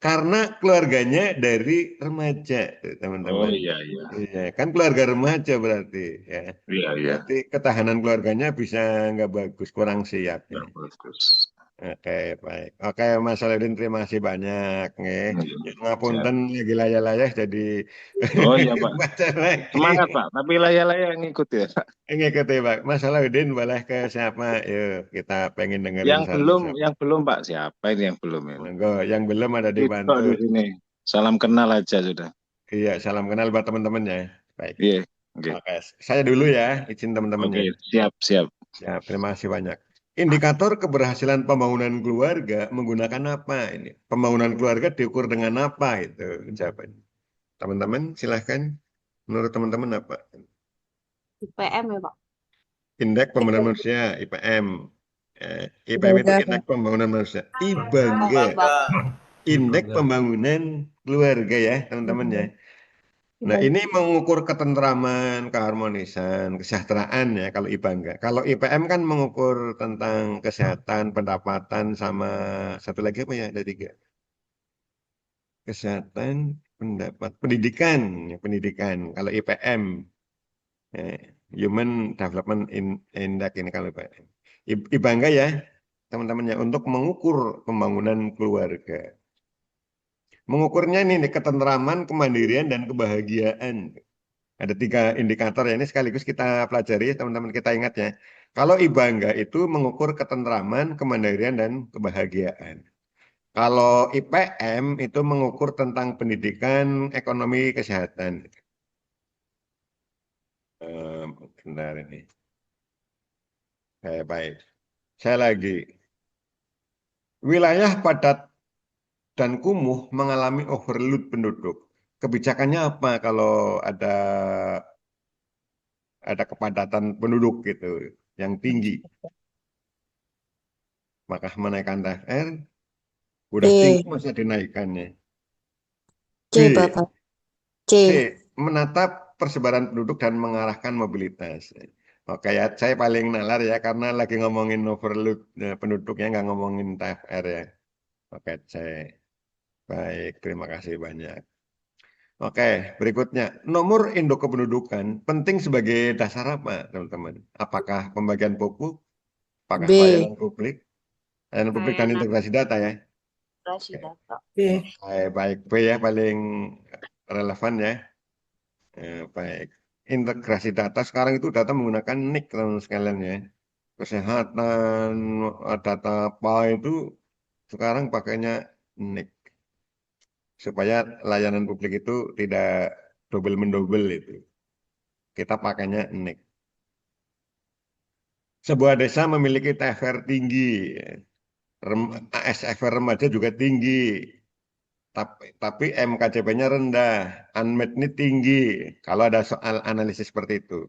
Karena keluarganya dari remaja, tuh, Oh teman-teman. iya, iya. Iya, kan keluarga remaja berarti ya. Iya, iya. Berarti ketahanan keluarganya bisa nggak bagus, kurang siap Ya, ya. bagus. Oke, baik. Oke, Mas Saladin, terima kasih banyak. Nggih. Iya, Ya, siap. ngapunten lagi layah-layah jadi Oh iya, Pak. baca lagi. Semangat, Pak. Tapi layar-layar ngikut ya, Pak. Ngikuti, Pak. Mas Saladin boleh ke siapa? Yuk, kita pengen dengerin saran siapa. Yang belum, Pak. Siapa ini yang belum ini? Monggo, yang belum ada Itu di dibantu. sini. Salam kenal aja sudah. Iya, salam kenal buat teman-temannya. Baik. Iya, oke. Oke, saya dulu ya, izin teman-temannya. Oke, siap, siap. Ya, terima kasih banyak. Indikator keberhasilan pembangunan keluarga menggunakan apa ini? Pembangunan keluarga diukur dengan apa itu jawabannya? Teman-teman, silahkan. Menurut teman-teman apa? IPM ya, Pak. Indeks pembangunan manusia, IPM. IPM itu indeks pembangunan manusia. IBANGA, indeks Juga. pembangunan keluarga ya, teman-teman ya. Nah, ini mengukur ketentraman, keharmonisan, kesejahteraan ya kalau IBANGA. Kalau IPM kan mengukur tentang kesehatan, pendapatan, sama satu lagi apa ya? Ada tiga. Kesehatan, pendidikan, ya, pendidikan. Kalau IPM, Human Development Index ini kalau IPM. IBANGA ya, teman-temannya, untuk mengukur pembangunan keluarga. Mengukurnya ini ketentraman, kemandirian, dan kebahagiaan. Ada tiga indikator ya, ini sekaligus kita pelajari, teman-teman, kita ingat ya. Kalau IBANGA itu mengukur ketentraman, kemandirian, dan kebahagiaan. Kalau IPM itu mengukur tentang pendidikan, ekonomi, kesehatan. Bentar ini. Baik. Saya lagi. Wilayah padat dan kumuh mengalami overload penduduk. Kebijakannya apa kalau ada kepadatan penduduk gitu yang tinggi? Maka menaikkan THR, udah tinggi masa dinaikannya. C, B, Bapak. C. C, menata persebaran penduduk dan mengarahkan mobilitas. Oke ya, saya paling nalar ya karena lagi ngomongin overload penduduknya, nggak ngomongin THR ya. Oke, C. Baik, terima kasih banyak. Oke, berikutnya. Nomor induk kependudukan penting sebagai dasar apa, teman-teman? Apakah pembagian pupuk? Apakah B. layanan publik? Layanan publik dan Layanan integrasi data ya? integrasi data. B. Baik, B ya paling relevan ya. Baik. Integrasi data sekarang itu data menggunakan NIK, teman-teman sekalian ya. Kesehatan, data apa itu sekarang pakainya NIK. Supaya layanan publik itu tidak double mendouble itu. Kita pakainya NIK. Sebuah desa memiliki TFR tinggi, ASFR remaja juga tinggi, tapi MKCP-nya rendah, unmet need tinggi. Kalau ada soal analisis seperti itu.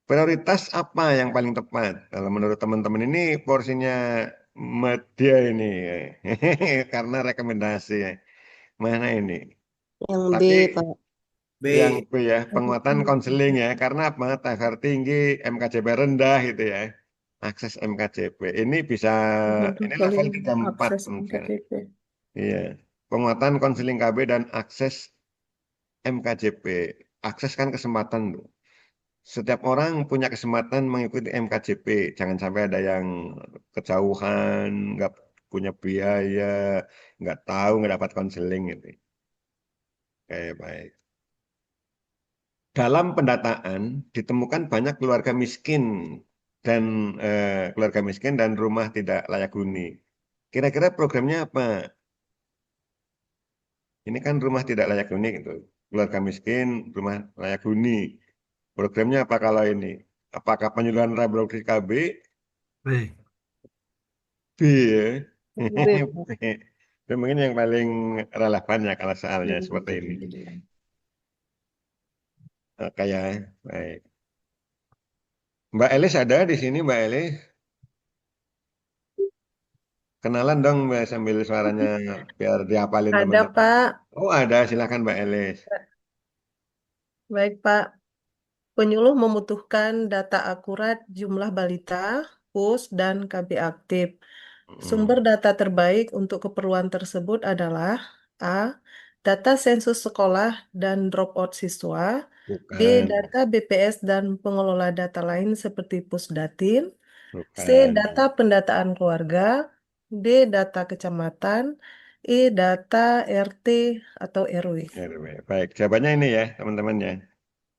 Prioritas apa yang paling tepat? Kalau menurut teman-teman ini porsinya media ini, karena rekomendasi. Mana ini? Yang B, Tapi Pak. B. yang B ya, penguatan konseling ya. Karena apa? TFR tinggi, MKCP rendah gitu ya. Akses MKCP. Ini bisa, ini level 34. Akses MKCP. Iya. Penguatan konseling KB dan akses MKCP. Akses kan kesempatan tuh. Setiap orang punya kesempatan mengikuti MKCP. Jangan sampai ada yang kejauhan, nggak punya biaya, nggak tahu, nggak dapat konseling gitu. Oke, baik. Dalam pendataan ditemukan banyak keluarga miskin dan rumah tidak layak huni. Kira-kira programnya apa? Ini kan rumah tidak layak huni gitu. Keluarga miskin, rumah layak huni. Programnya apa kalau ini? Apakah penyuluhan reproduksi KB? B. B ya. Itu mungkin yang paling relevan ya kalau soalnya seperti ini. Oke ya, baik. Mbak Elis ada di sini, Mbak Elis? Kenalan dong Mbak, sambil suaranya biar dihafalin Ada, teman-teman. Pak. Oh ada, silakan Mbak Elis. Baik, Pak. Penyuluh membutuhkan data akurat jumlah balita, PUS, dan KB aktif. Mm. Sumber data terbaik untuk keperluan tersebut adalah A. Data sensus sekolah dan dropout siswa. B. Bukan, Data BPS dan pengelola data lain seperti Pusdatin. C. bukan. Data pendataan keluarga. D. Data kecamatan. E. Data RT atau RW. RW. Baik, jawabannya ini ya, teman-teman ya.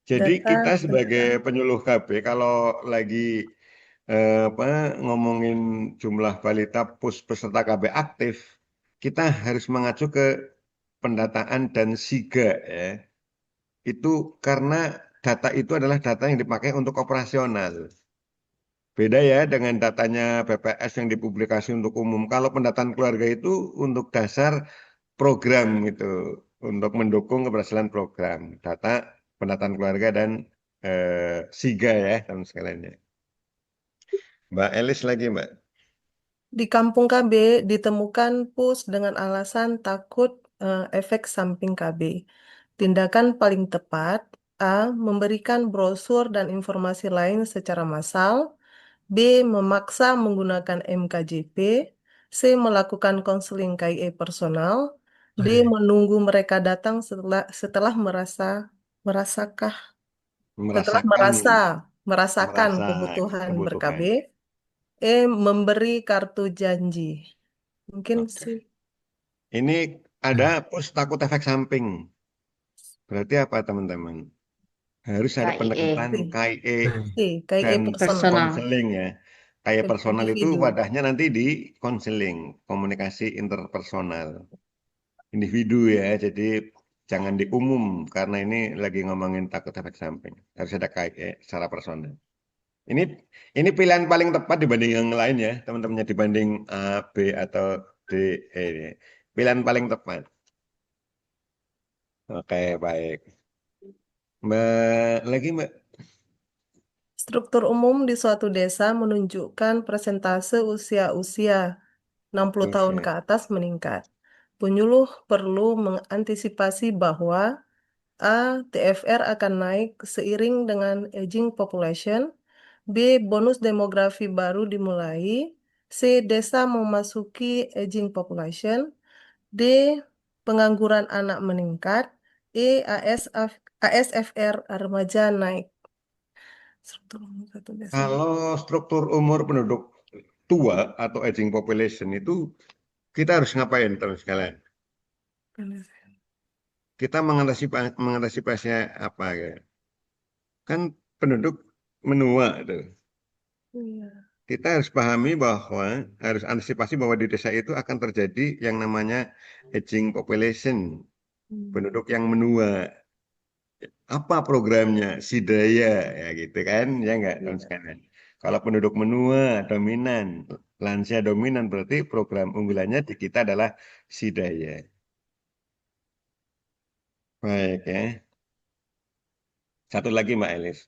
Jadi Data kita sebagai pendataan. penyuluh KB kalau lagi apa ngomongin jumlah balita pus peserta KB aktif, kita harus mengacu ke pendataan dan SIGA ya. Itu karena data itu adalah data yang dipakai untuk operasional. Beda ya dengan datanya BPS yang dipublikasi untuk umum. Kalau pendataan keluarga itu untuk dasar program gitu, untuk mendukung keberhasilan program. Data pendataan keluarga dan SIGA ya, teman sekalian ya. Mbak Elis lagi, Mbak. Di kampung KB ditemukan pus dengan alasan takut efek samping KB. Tindakan paling tepat A. Memberikan brosur dan informasi lain secara massal. B. Memaksa menggunakan MKJP. C. Melakukan konseling KIE personal. D. Menunggu mereka datang setelah merasakah setelah Merasakan, merasakan merasa kebutuhan ber-KB. kebutuhan. E. Memberi kartu janji. Mungkin Oke. sih. Ini ada pus takut efek samping. Berarti apa, teman-teman? Harus ada KIE. pendekatan C. KIE C. KIE dan personal. Personal. konseling ya. KIE Ke personal itu individu. wadahnya nanti di konseling, komunikasi interpersonal. Individu ya, jadi jangan di umum karena ini lagi ngomongin takut efek samping. Harus ada KIE secara personal. Ini ini pilihan paling tepat dibanding yang lain ya, teman-temannya dibanding A, B atau D, E. Pilihan paling tepat. Oke, baik. Mbak lagi Mbak. Struktur umum di suatu desa menunjukkan persentase usia 60 tahun Usia. ke atas meningkat. Penyuluh perlu mengantisipasi bahwa A. TFR akan naik seiring dengan aging population. B. Bonus demografi baru dimulai. C. Desa memasuki aging population. D. Pengangguran anak meningkat. E. ASFR remaja naik. Struktur umum satu desa. Kalau struktur umur penduduk tua atau aging population itu kita harus ngapain terus sekalian? Kita mengantisipasinya apa ya? Kan penduduk menua tuh. Iya. Kita harus pahami bahwa harus antisipasi bahwa di desa itu akan terjadi yang namanya aging population, penduduk yang menua. Apa programnya? Sidaya ya gitu kan? Ya enggak, teman sekalian. Kalau penduduk menua dominan, lansia dominan berarti program unggulannya di kita adalah Sidaya. Baik ya. Satu lagi Mbak Elis.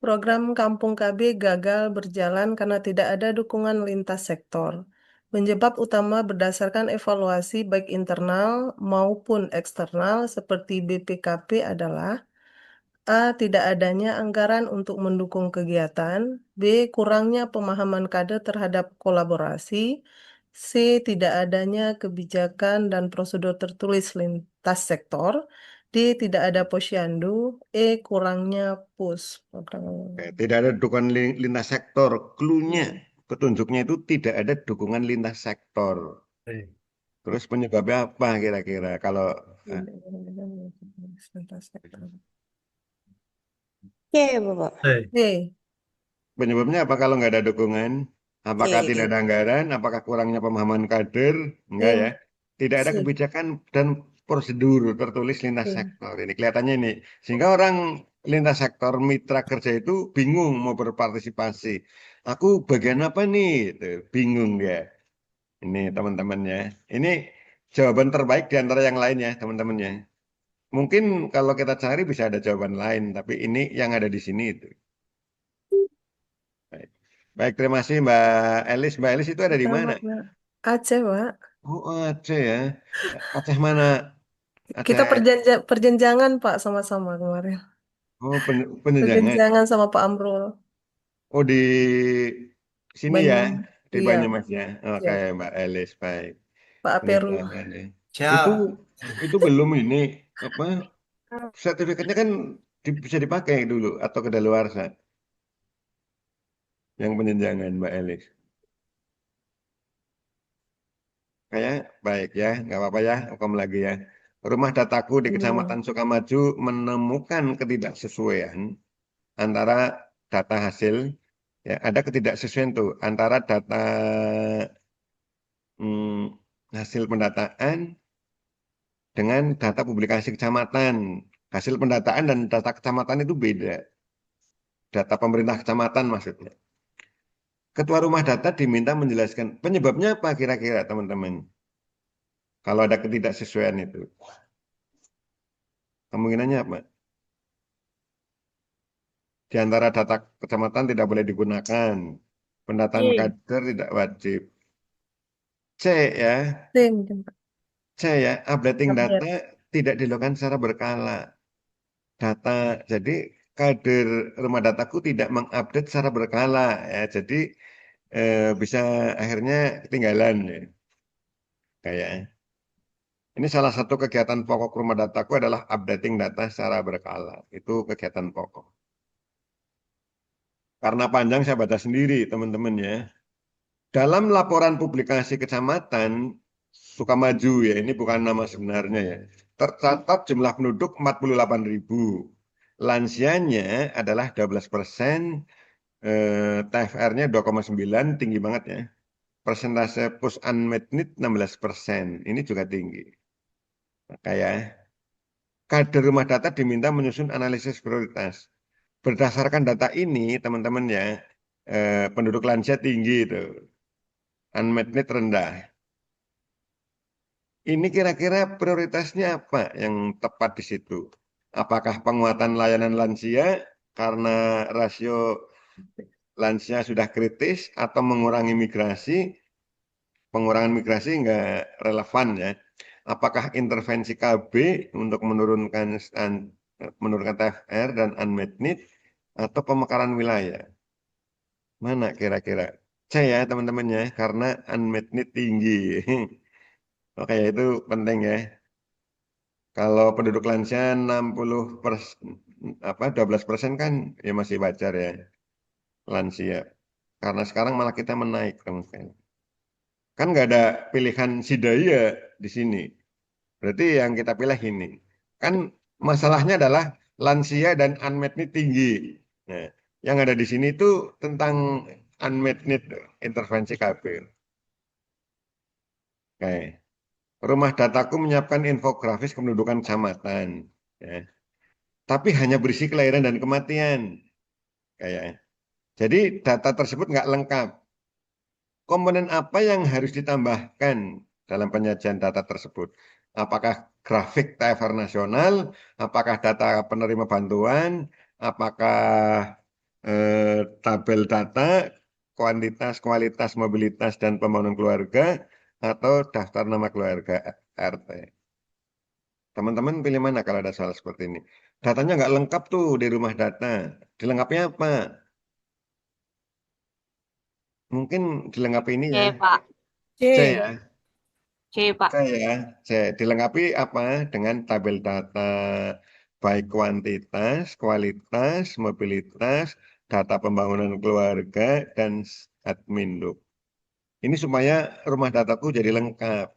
Program Kampung KB gagal berjalan karena tidak ada dukungan lintas sektor. Penyebab utama berdasarkan evaluasi baik internal maupun eksternal seperti BPKP adalah A. Tidak adanya anggaran untuk mendukung kegiatan. B. Kurangnya pemahaman kader terhadap kolaborasi. C. Tidak adanya kebijakan dan prosedur tertulis lintas sektor. D. Tidak ada posyandu. E. Kurangnya PUS. Oke, tidak ada dukungan lintas sektor. Cluenya, petunjuknya itu tidak ada dukungan lintas sektor. Terus penyebabnya apa kira-kira? Kalau Lintas sektor. Oke, Bapak. D. penyebabnya apa kalau nggak ada dukungan? Apakah C. tidak ada anggaran? Apakah kurangnya pemahaman kader? Enggak ya. Tidak ada C. kebijakan dan prosedur tertulis lintas C. sektor. Ini kelihatannya ini. Sehingga orang lintas sektor mitra kerja itu bingung mau berpartisipasi. Aku bagian apa nih? Gitu. Bingung ya. Ini teman-temannya. Ini jawaban terbaik di antara yang lainnya, teman-temannya. Mungkin kalau kita cari bisa ada jawaban lain, tapi ini yang ada di sini itu. Baik, baik terima kasih Mbak Elis. Mbak Elis itu ada di Sama, mana? Pak. Aceh, Pak. Oh, Aceh ya. Aceh mana? Kita Aceh. perjanjangan, Pak, sama-sama kemarin. Oh, penjenjangan. Perjanjangan sama Pak Amrul. Oh, di sini ya, Banyumas. di Iya, Banyumas ya. Oke, siap. Mbak Elis, baik. Pak Peru. Penjenjangan ya. Itu Siap. belum ini apa sertifikatnya kan bisa dipakai dulu atau kedaluarsa yang penjenjangan Mbak Elis. Kayak baik ya, nggak apa-apa ya, hukum lagi ya. Rumah dataku di Kecamatan Sukamaju menemukan ketidaksesuaian antara data hasil, ya ada ketidaksesuaian tuh antara data hasil pendataan dengan data publikasi kecamatan. Hasil pendataan dan data kecamatan itu beda. Data pemerintah kecamatan maksudnya. Ketua rumah data diminta menjelaskan penyebabnya apa kira-kira teman-teman. Kalau ada ketidaksesuaian itu. Kemungkinannya apa? Di antara data kecamatan tidak boleh digunakan. Pendataan C. kader tidak wajib. C ya. C mungkin, Pak. C ya. Updating Update. data tidak dilakukan secara berkala. Data, jadi kader rumah dataku tidak mengupdate secara berkala ya. Jadi bisa akhirnya ketinggalan ya. Kayak ini salah satu kegiatan pokok rumah dataku adalah updating data secara berkala. Itu kegiatan pokok. Karena panjang saya baca sendiri teman-teman ya. Dalam laporan publikasi kecamatan Sukamaju ya, ini bukan nama sebenarnya ya. Tercatat jumlah penduduk 48.000. Lansianya adalah 12%, TFR-nya 2,9, tinggi banget ya. Persentase push unmet need 16%, ini juga tinggi. Maka ya, kader rumah data diminta menyusun analisis prioritas. Berdasarkan data ini, teman-teman ya, penduduk lansia tinggi itu, unmet need rendah. Ini kira-kira prioritasnya apa yang tepat di situ? Apakah penguatan layanan lansia karena rasio lansia sudah kritis atau mengurangi migrasi? Pengurangan migrasi nggak relevan ya. Apakah intervensi KB untuk menurunkan TFR dan unmet need atau pemekaran wilayah? Mana kira-kira? C ya teman-teman ya, karena unmet need tinggi. Oke, itu penting ya. Kalau penduduk lansia 12% kan ya masih wajar ya lansia. Karena sekarang malah kita menaik teman-teman. Kan nggak ada pilihan sidaya di sini. Berarti yang kita pilih ini. Kan masalahnya adalah lansia dan unmet need tinggi. Nah, yang ada di sini itu tentang unmet need intervensi KB. Oke. Rumah dataku menyiapkan infografis kependudukan kecamatan. Ya. Tapi hanya berisi kelahiran dan kematian. Kayak. Jadi data tersebut nggak lengkap. Komponen apa yang harus ditambahkan dalam penyajian data tersebut? Apakah grafik TFR nasional? Apakah data penerima bantuan? Apakah tabel data, kuantitas, kualitas, mobilitas, dan pembangunan keluarga? Atau daftar nama keluarga RT? Teman-teman pilih mana kalau ada soal seperti ini? Datanya nggak lengkap tuh di rumah data. Dilengkapi apa? Mungkin dilengkapi ini C, ya. Pak. C. C ya. C, Pak. C ya. C. Dilengkapi apa? Dengan tabel data. Baik kuantitas, kualitas, mobilitas, data pembangunan keluarga, dan adminduk. Ini supaya rumah dataku jadi lengkap.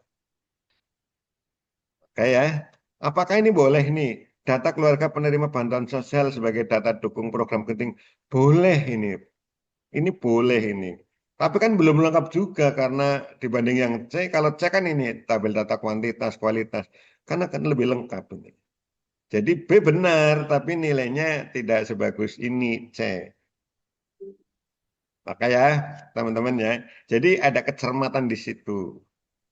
Oke ya. Apakah ini boleh nih? Data keluarga penerima bantuan sosial sebagai data dukung program penting. Boleh ini. Ini boleh ini. Tapi kan belum lengkap juga karena dibanding yang C, kalau C kan ini tabel data kuantitas, kualitas. Karena kan lebih lengkap ini. Jadi B benar, tapi nilainya tidak sebagus ini C. Maka ya, teman-teman ya. Jadi ada kecermatan di situ.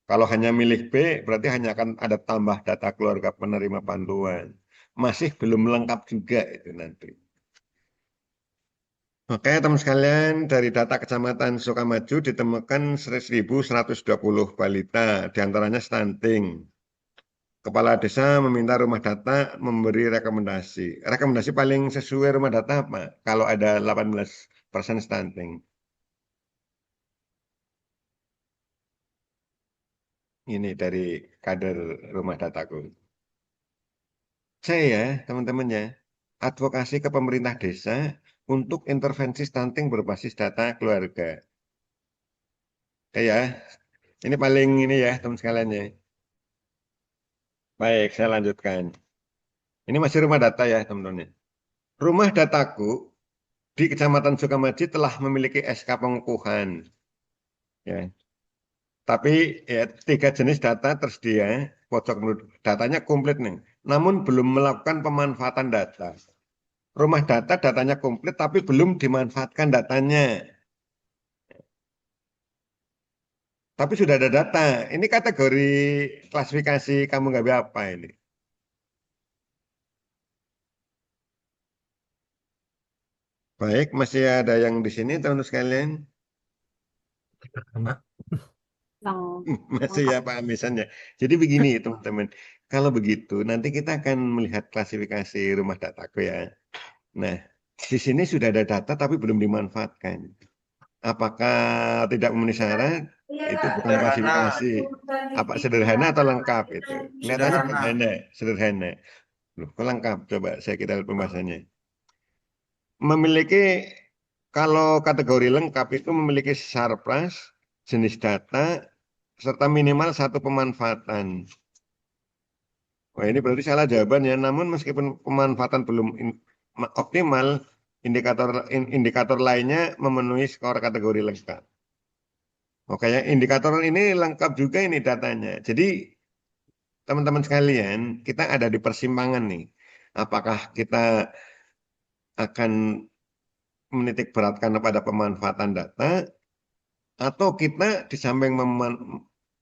Kalau hanya milih B, berarti hanya akan ada tambah data keluarga penerima bantuan. Masih belum lengkap juga itu nanti. Oke, teman sekalian, dari data Kecamatan Sukamaju ditemukan 1.120 balita, diantaranya stunting. Kepala desa meminta rumah data memberi rekomendasi. Rekomendasi paling sesuai rumah data apa? Kalau ada 18% stunting. ini dari kader rumah dataku. Saya, teman-teman ya, advokasi ke pemerintah desa untuk intervensi stunting berbasis data keluarga. Ya, ini paling ini ya, teman sekalian ya. Baik, saya lanjutkan. Ini masih rumah data ya, teman-teman ya. Rumah dataku di Kecamatan Sukamaji telah memiliki SK pengukuhan. Ya. Tapi ya, 3 jenis data tersedia, pojok datanya komplit nih. Namun belum melakukan pemanfaatan data. Rumah data datanya komplit tapi belum dimanfaatkan datanya. Tapi sudah ada data. Ini kategori klasifikasi kamu nggak apa ini? Baik, masih ada yang di sini teman-teman sekalian. Karena Yang Masih ya Pak misalnya. Jadi begini teman-teman. Kalau begitu nanti kita akan melihat klasifikasi rumah dataku ya. Nah, di sini sudah ada data tapi belum dimanfaatkan. Apakah tidak memenuhi syarat? Itu bukan Sederhana, klasifikasi. Apa sederhana atau lengkap itu? Kelihatannya sederhana. sederhana, sederhana. Loh, kok lengkap? Coba saya kita lihat pembahasannya. Memiliki kalau kategori lengkap itu memiliki surplus, jenis data, serta minimal 1 pemanfaatan. Wah, ini berarti salah jawaban ya. Namun meskipun pemanfaatan belum optimal, indikator lainnya memenuhi skor kategori lengkap. Oke ya, indikator ini lengkap juga ini datanya. Jadi teman-teman sekalian, kita ada di persimpangan nih. Apakah kita akan menitik beratkan pada pemanfaatan data atau kita di samping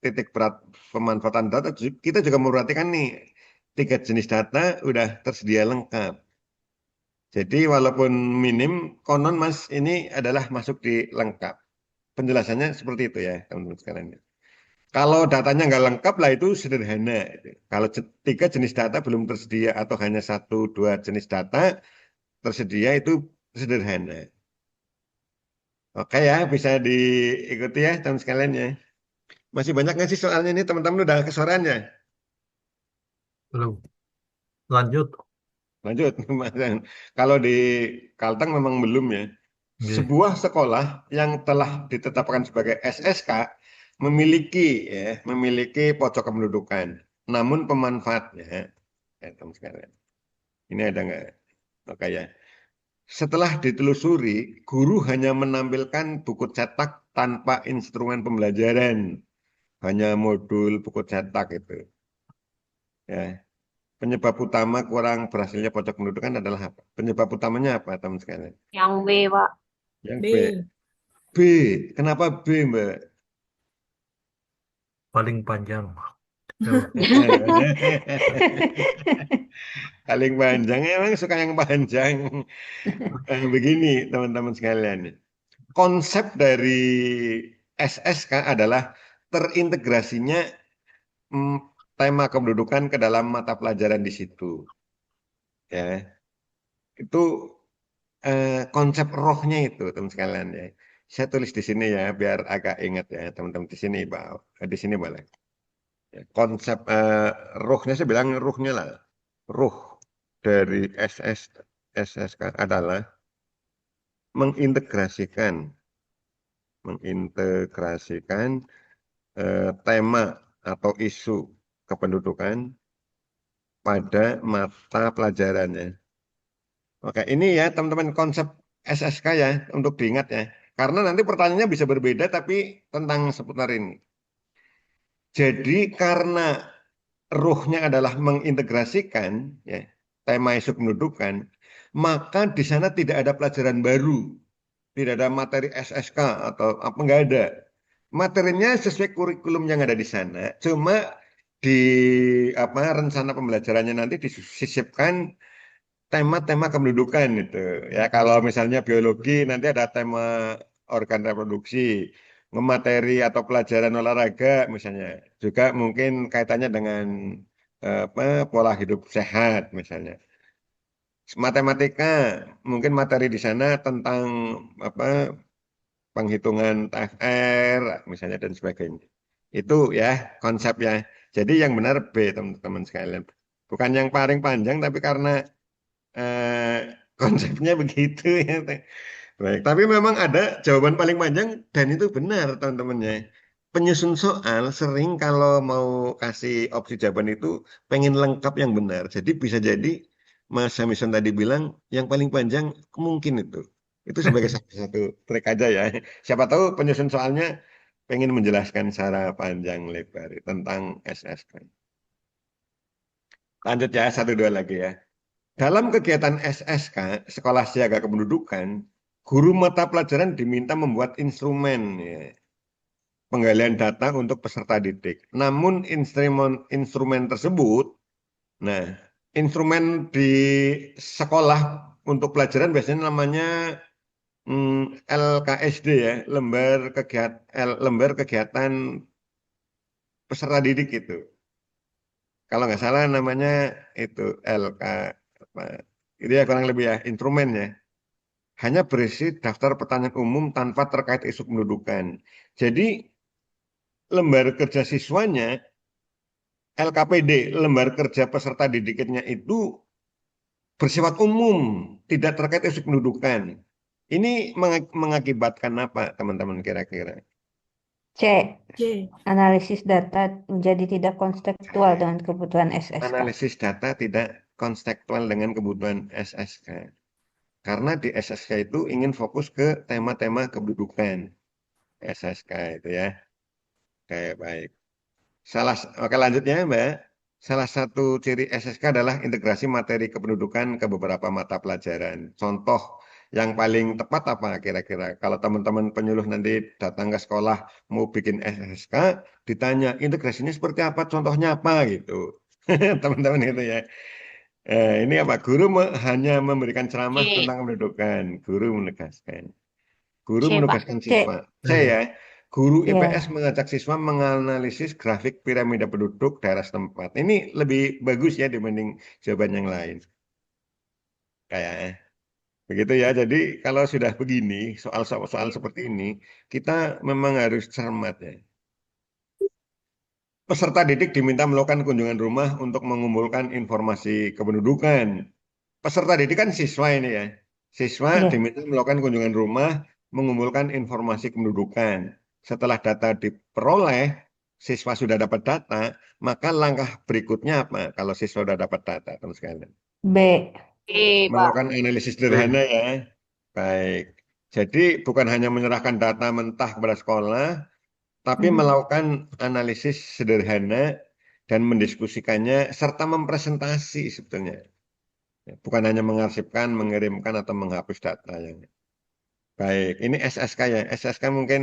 titik berat pemanfaatan data kita juga memperhatikan nih 3 jenis data udah tersedia lengkap. Jadi walaupun minim, konon Mas ini adalah masuk di lengkap. Penjelasannya seperti itu ya teman-teman sekalian. Kalau datanya nggak lengkap lah itu sederhana. Kalau 3 jenis data belum tersedia atau hanya 1-2 jenis data tersedia itu sederhana. Oke ya, bisa diikuti ya teman sekalian ya. Masih banyak nggak sih soalnya ini teman-teman udah kesorean ya? belum. Lanjut. Lanjut. Kalau di Kalteng memang belum ya. Nggih. Sebuah sekolah yang telah ditetapkan sebagai SSK memiliki pojok kependudukan. Namun pemanfaatnya, ya teman sekalian. Ini ada nggak? Oke ya. Setelah ditelusuri, guru hanya menampilkan buku cetak tanpa instrumen pembelajaran. Hanya modul buku cetak itu. Ya. Penyebab utama kurang berhasilnya pojok pendudukan adalah apa? Penyebab utamanya apa, teman sekalian? yang B, Pak. Yang B. B. Kenapa B, Mbak? Paling panjang. Paling panjang, emang suka yang panjang. Begini, teman-teman sekalian. Konsep dari SSK adalah terintegrasinya tema kependudukan ke dalam mata pelajaran di situ. Ya, itu konsep rohnya itu, teman sekalian ya. Saya tulis di sini ya, biar agak ingat ya, teman-teman di sini, Pak. Di sini boleh. Ya, konsep rohnya saya bilang rohnya lah. Ruh dari SSK adalah mengintegrasikan tema atau isu kependudukan pada mata pelajarannya. Oke, ini ya teman-teman konsep SSK ya untuk diingat ya. Karena nanti pertanyaannya bisa berbeda tapi tentang seputar ini. Jadi karena ruhnya adalah mengintegrasikan ya, tema isu kependudukan, maka di sana tidak ada pelajaran baru, tidak ada materi SSK atau apa nggak ada. Materinya sesuai kurikulum yang ada di sana, cuma di apa rencana pembelajarannya nanti disisipkan tema-tema kependudukan itu. Ya kalau misalnya biologi nanti ada tema organ reproduksi, materi atau pelajaran olahraga misalnya juga mungkin kaitannya dengan apa pola hidup sehat misalnya. Matematika mungkin materi di sana tentang apa penghitungan TFR misalnya dan sebagainya. Itu ya konsepnya. Jadi yang benar B, teman-teman sekalian. Bukan yang paling panjang, tapi karena eh, konsepnya begitu ya. Baik, tapi memang ada jawaban paling panjang dan itu benar teman-temannya. Penyusun soal sering kalau mau kasih opsi jawaban itu pengen lengkap yang benar. Jadi bisa jadi Mas Samison tadi bilang yang paling panjang mungkin itu. Itu sebagai satu trik aja ya. Siapa tahu penyusun soalnya pengen menjelaskan secara panjang lebar tentang SSK. Lanjut ya, satu dua lagi ya. Dalam kegiatan SSK, Sekolah Siaga Kependudukan, guru mata pelajaran diminta membuat instrumen ya, penggalian data untuk peserta didik. Namun instrumen tersebut, nah instrumen di sekolah untuk pelajaran biasanya namanya LKSD ya, lembar kegiatan peserta didik itu. Kalau nggak salah namanya itu LK apa? Itu ya kurang lebih ya instrumen ya. Hanya berisi daftar pertanyaan umum tanpa terkait isu pendudukan. Jadi lembar kerja siswanya LKPD, lembar kerja peserta didiknya itu bersifat umum, tidak terkait isu pendudukan. Ini mengakibatkan apa, teman-teman kira-kira? C. C. Analisis data menjadi tidak kontekstual dengan kebutuhan SSK. Analisis data tidak kontekstual dengan kebutuhan SSK. Karena di SSK itu ingin fokus ke tema-tema kependudukan. SSK itu ya. Oke, baik. Oke, lanjutnya Mbak. Salah satu ciri SSK adalah integrasi materi kependudukan ke beberapa mata pelajaran. Contoh yang paling tepat apa kira-kira? Kalau teman-teman penyuluh nanti datang ke sekolah mau bikin SSK, ditanya integrasinya seperti apa, contohnya apa gitu. Teman-teman itu ya. Ini apa? Guru hanya memberikan ceramah C. tentang kependudukan. Guru menegaskan. Guru C, Pak. menugaskan C. siswa. C ya. Guru Ya. IPS mengajak siswa menganalisis grafik piramida penduduk daerah setempat. Ini lebih bagus ya dibanding jawaban yang lain. Kayaknya. Begitu ya. Jadi kalau sudah begini, soal-soal seperti ini, kita memang harus cermat ya. Peserta didik diminta melakukan kunjungan rumah untuk mengumpulkan informasi kependudukan. Peserta didik kan siswa ini ya. Siswa Iya. diminta melakukan kunjungan rumah, mengumpulkan informasi kependudukan. Setelah data diperoleh, siswa sudah dapat data, maka langkah berikutnya apa? Kalau siswa sudah dapat data, teman sekalian. B. C, Pak. Melakukan analisis sederhana ya. Baik. Jadi bukan hanya menyerahkan data mentah kepada sekolah, tapi melakukan analisis sederhana dan mendiskusikannya serta mempresentasi sebetulnya. Bukan hanya mengarsipkan, mengirimkan, atau menghapus data yang baik. Ini SSK ya. SSK mungkin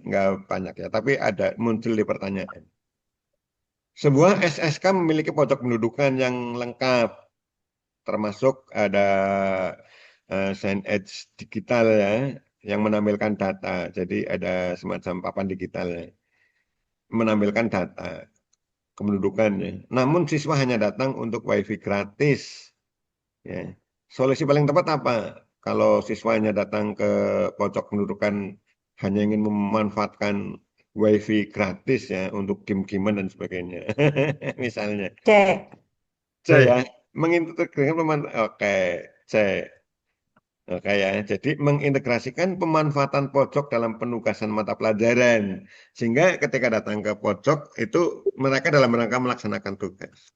nggak banyak ya, tapi ada muncul di pertanyaan. Sebuah SSK memiliki pojok pendudukan yang lengkap, termasuk ada sign edge digital ya, yang menampilkan data. Jadi ada semacam papan digital ya, menampilkan data kependudukannya. Namun siswa hanya datang untuk wifi gratis. Ya. Solusi paling tepat apa? Kalau siswanya datang ke pojok pendudukan hanya ingin memanfaatkan wifi gratis ya untuk game-gamean dan sebagainya. Misalnya. C. C ya. Mengintegrasikan Oke, C. Oke ya. Jadi mengintegrasikan pemanfaatan pojok dalam penugasan mata pelajaran. Sehingga ketika datang ke pojok itu mereka dalam rangka melaksanakan tugas.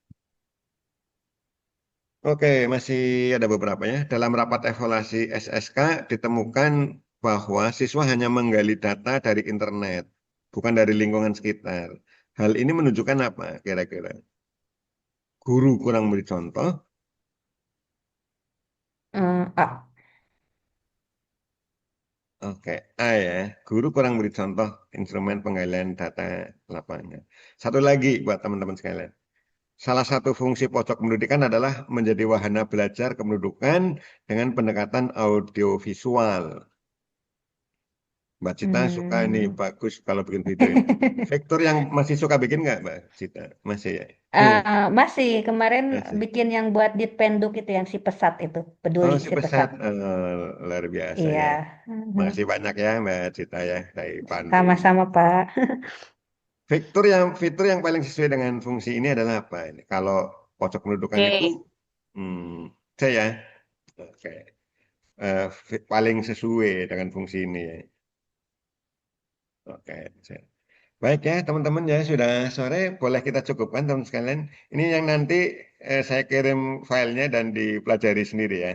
Oke, masih ada beberapa ya. Dalam rapat evaluasi SSK ditemukan bahwa siswa hanya menggali data dari internet, bukan dari lingkungan sekitar. Hal ini menunjukkan apa kira-kira? Guru kurang beri contoh. A. Oke, A ya. Guru kurang beri contoh instrumen penggalian data lapangan. Satu lagi buat teman-teman sekalian. Salah satu fungsi pojok pendidikan adalah menjadi wahana belajar kependudukan dengan pendekatan audiovisual. Mbak Cita suka ini, bagus kalau bikin video ini. Vektor yang masih suka bikin nggak Mbak Cita? Masih ya? Masih kemarin Masih. bikin yang buat Ditpenduk itu yang si pesat itu, peduli Oh, si si pesat. pesat. Luar biasa Iya. ya. Makasih banyak ya Mbak Cita ya dari Bandung. Sama-sama Pak. Fitur yang paling sesuai dengan fungsi ini adalah apa ini? Kalau pojok pendudukan itu C ya. Oke. Paling sesuai dengan fungsi ini ya. Oke. Baik ya teman-teman ya sudah sore boleh kita cukupkan teman sekalian. Ini yang nanti saya kirim filenya dan dipelajari sendiri ya.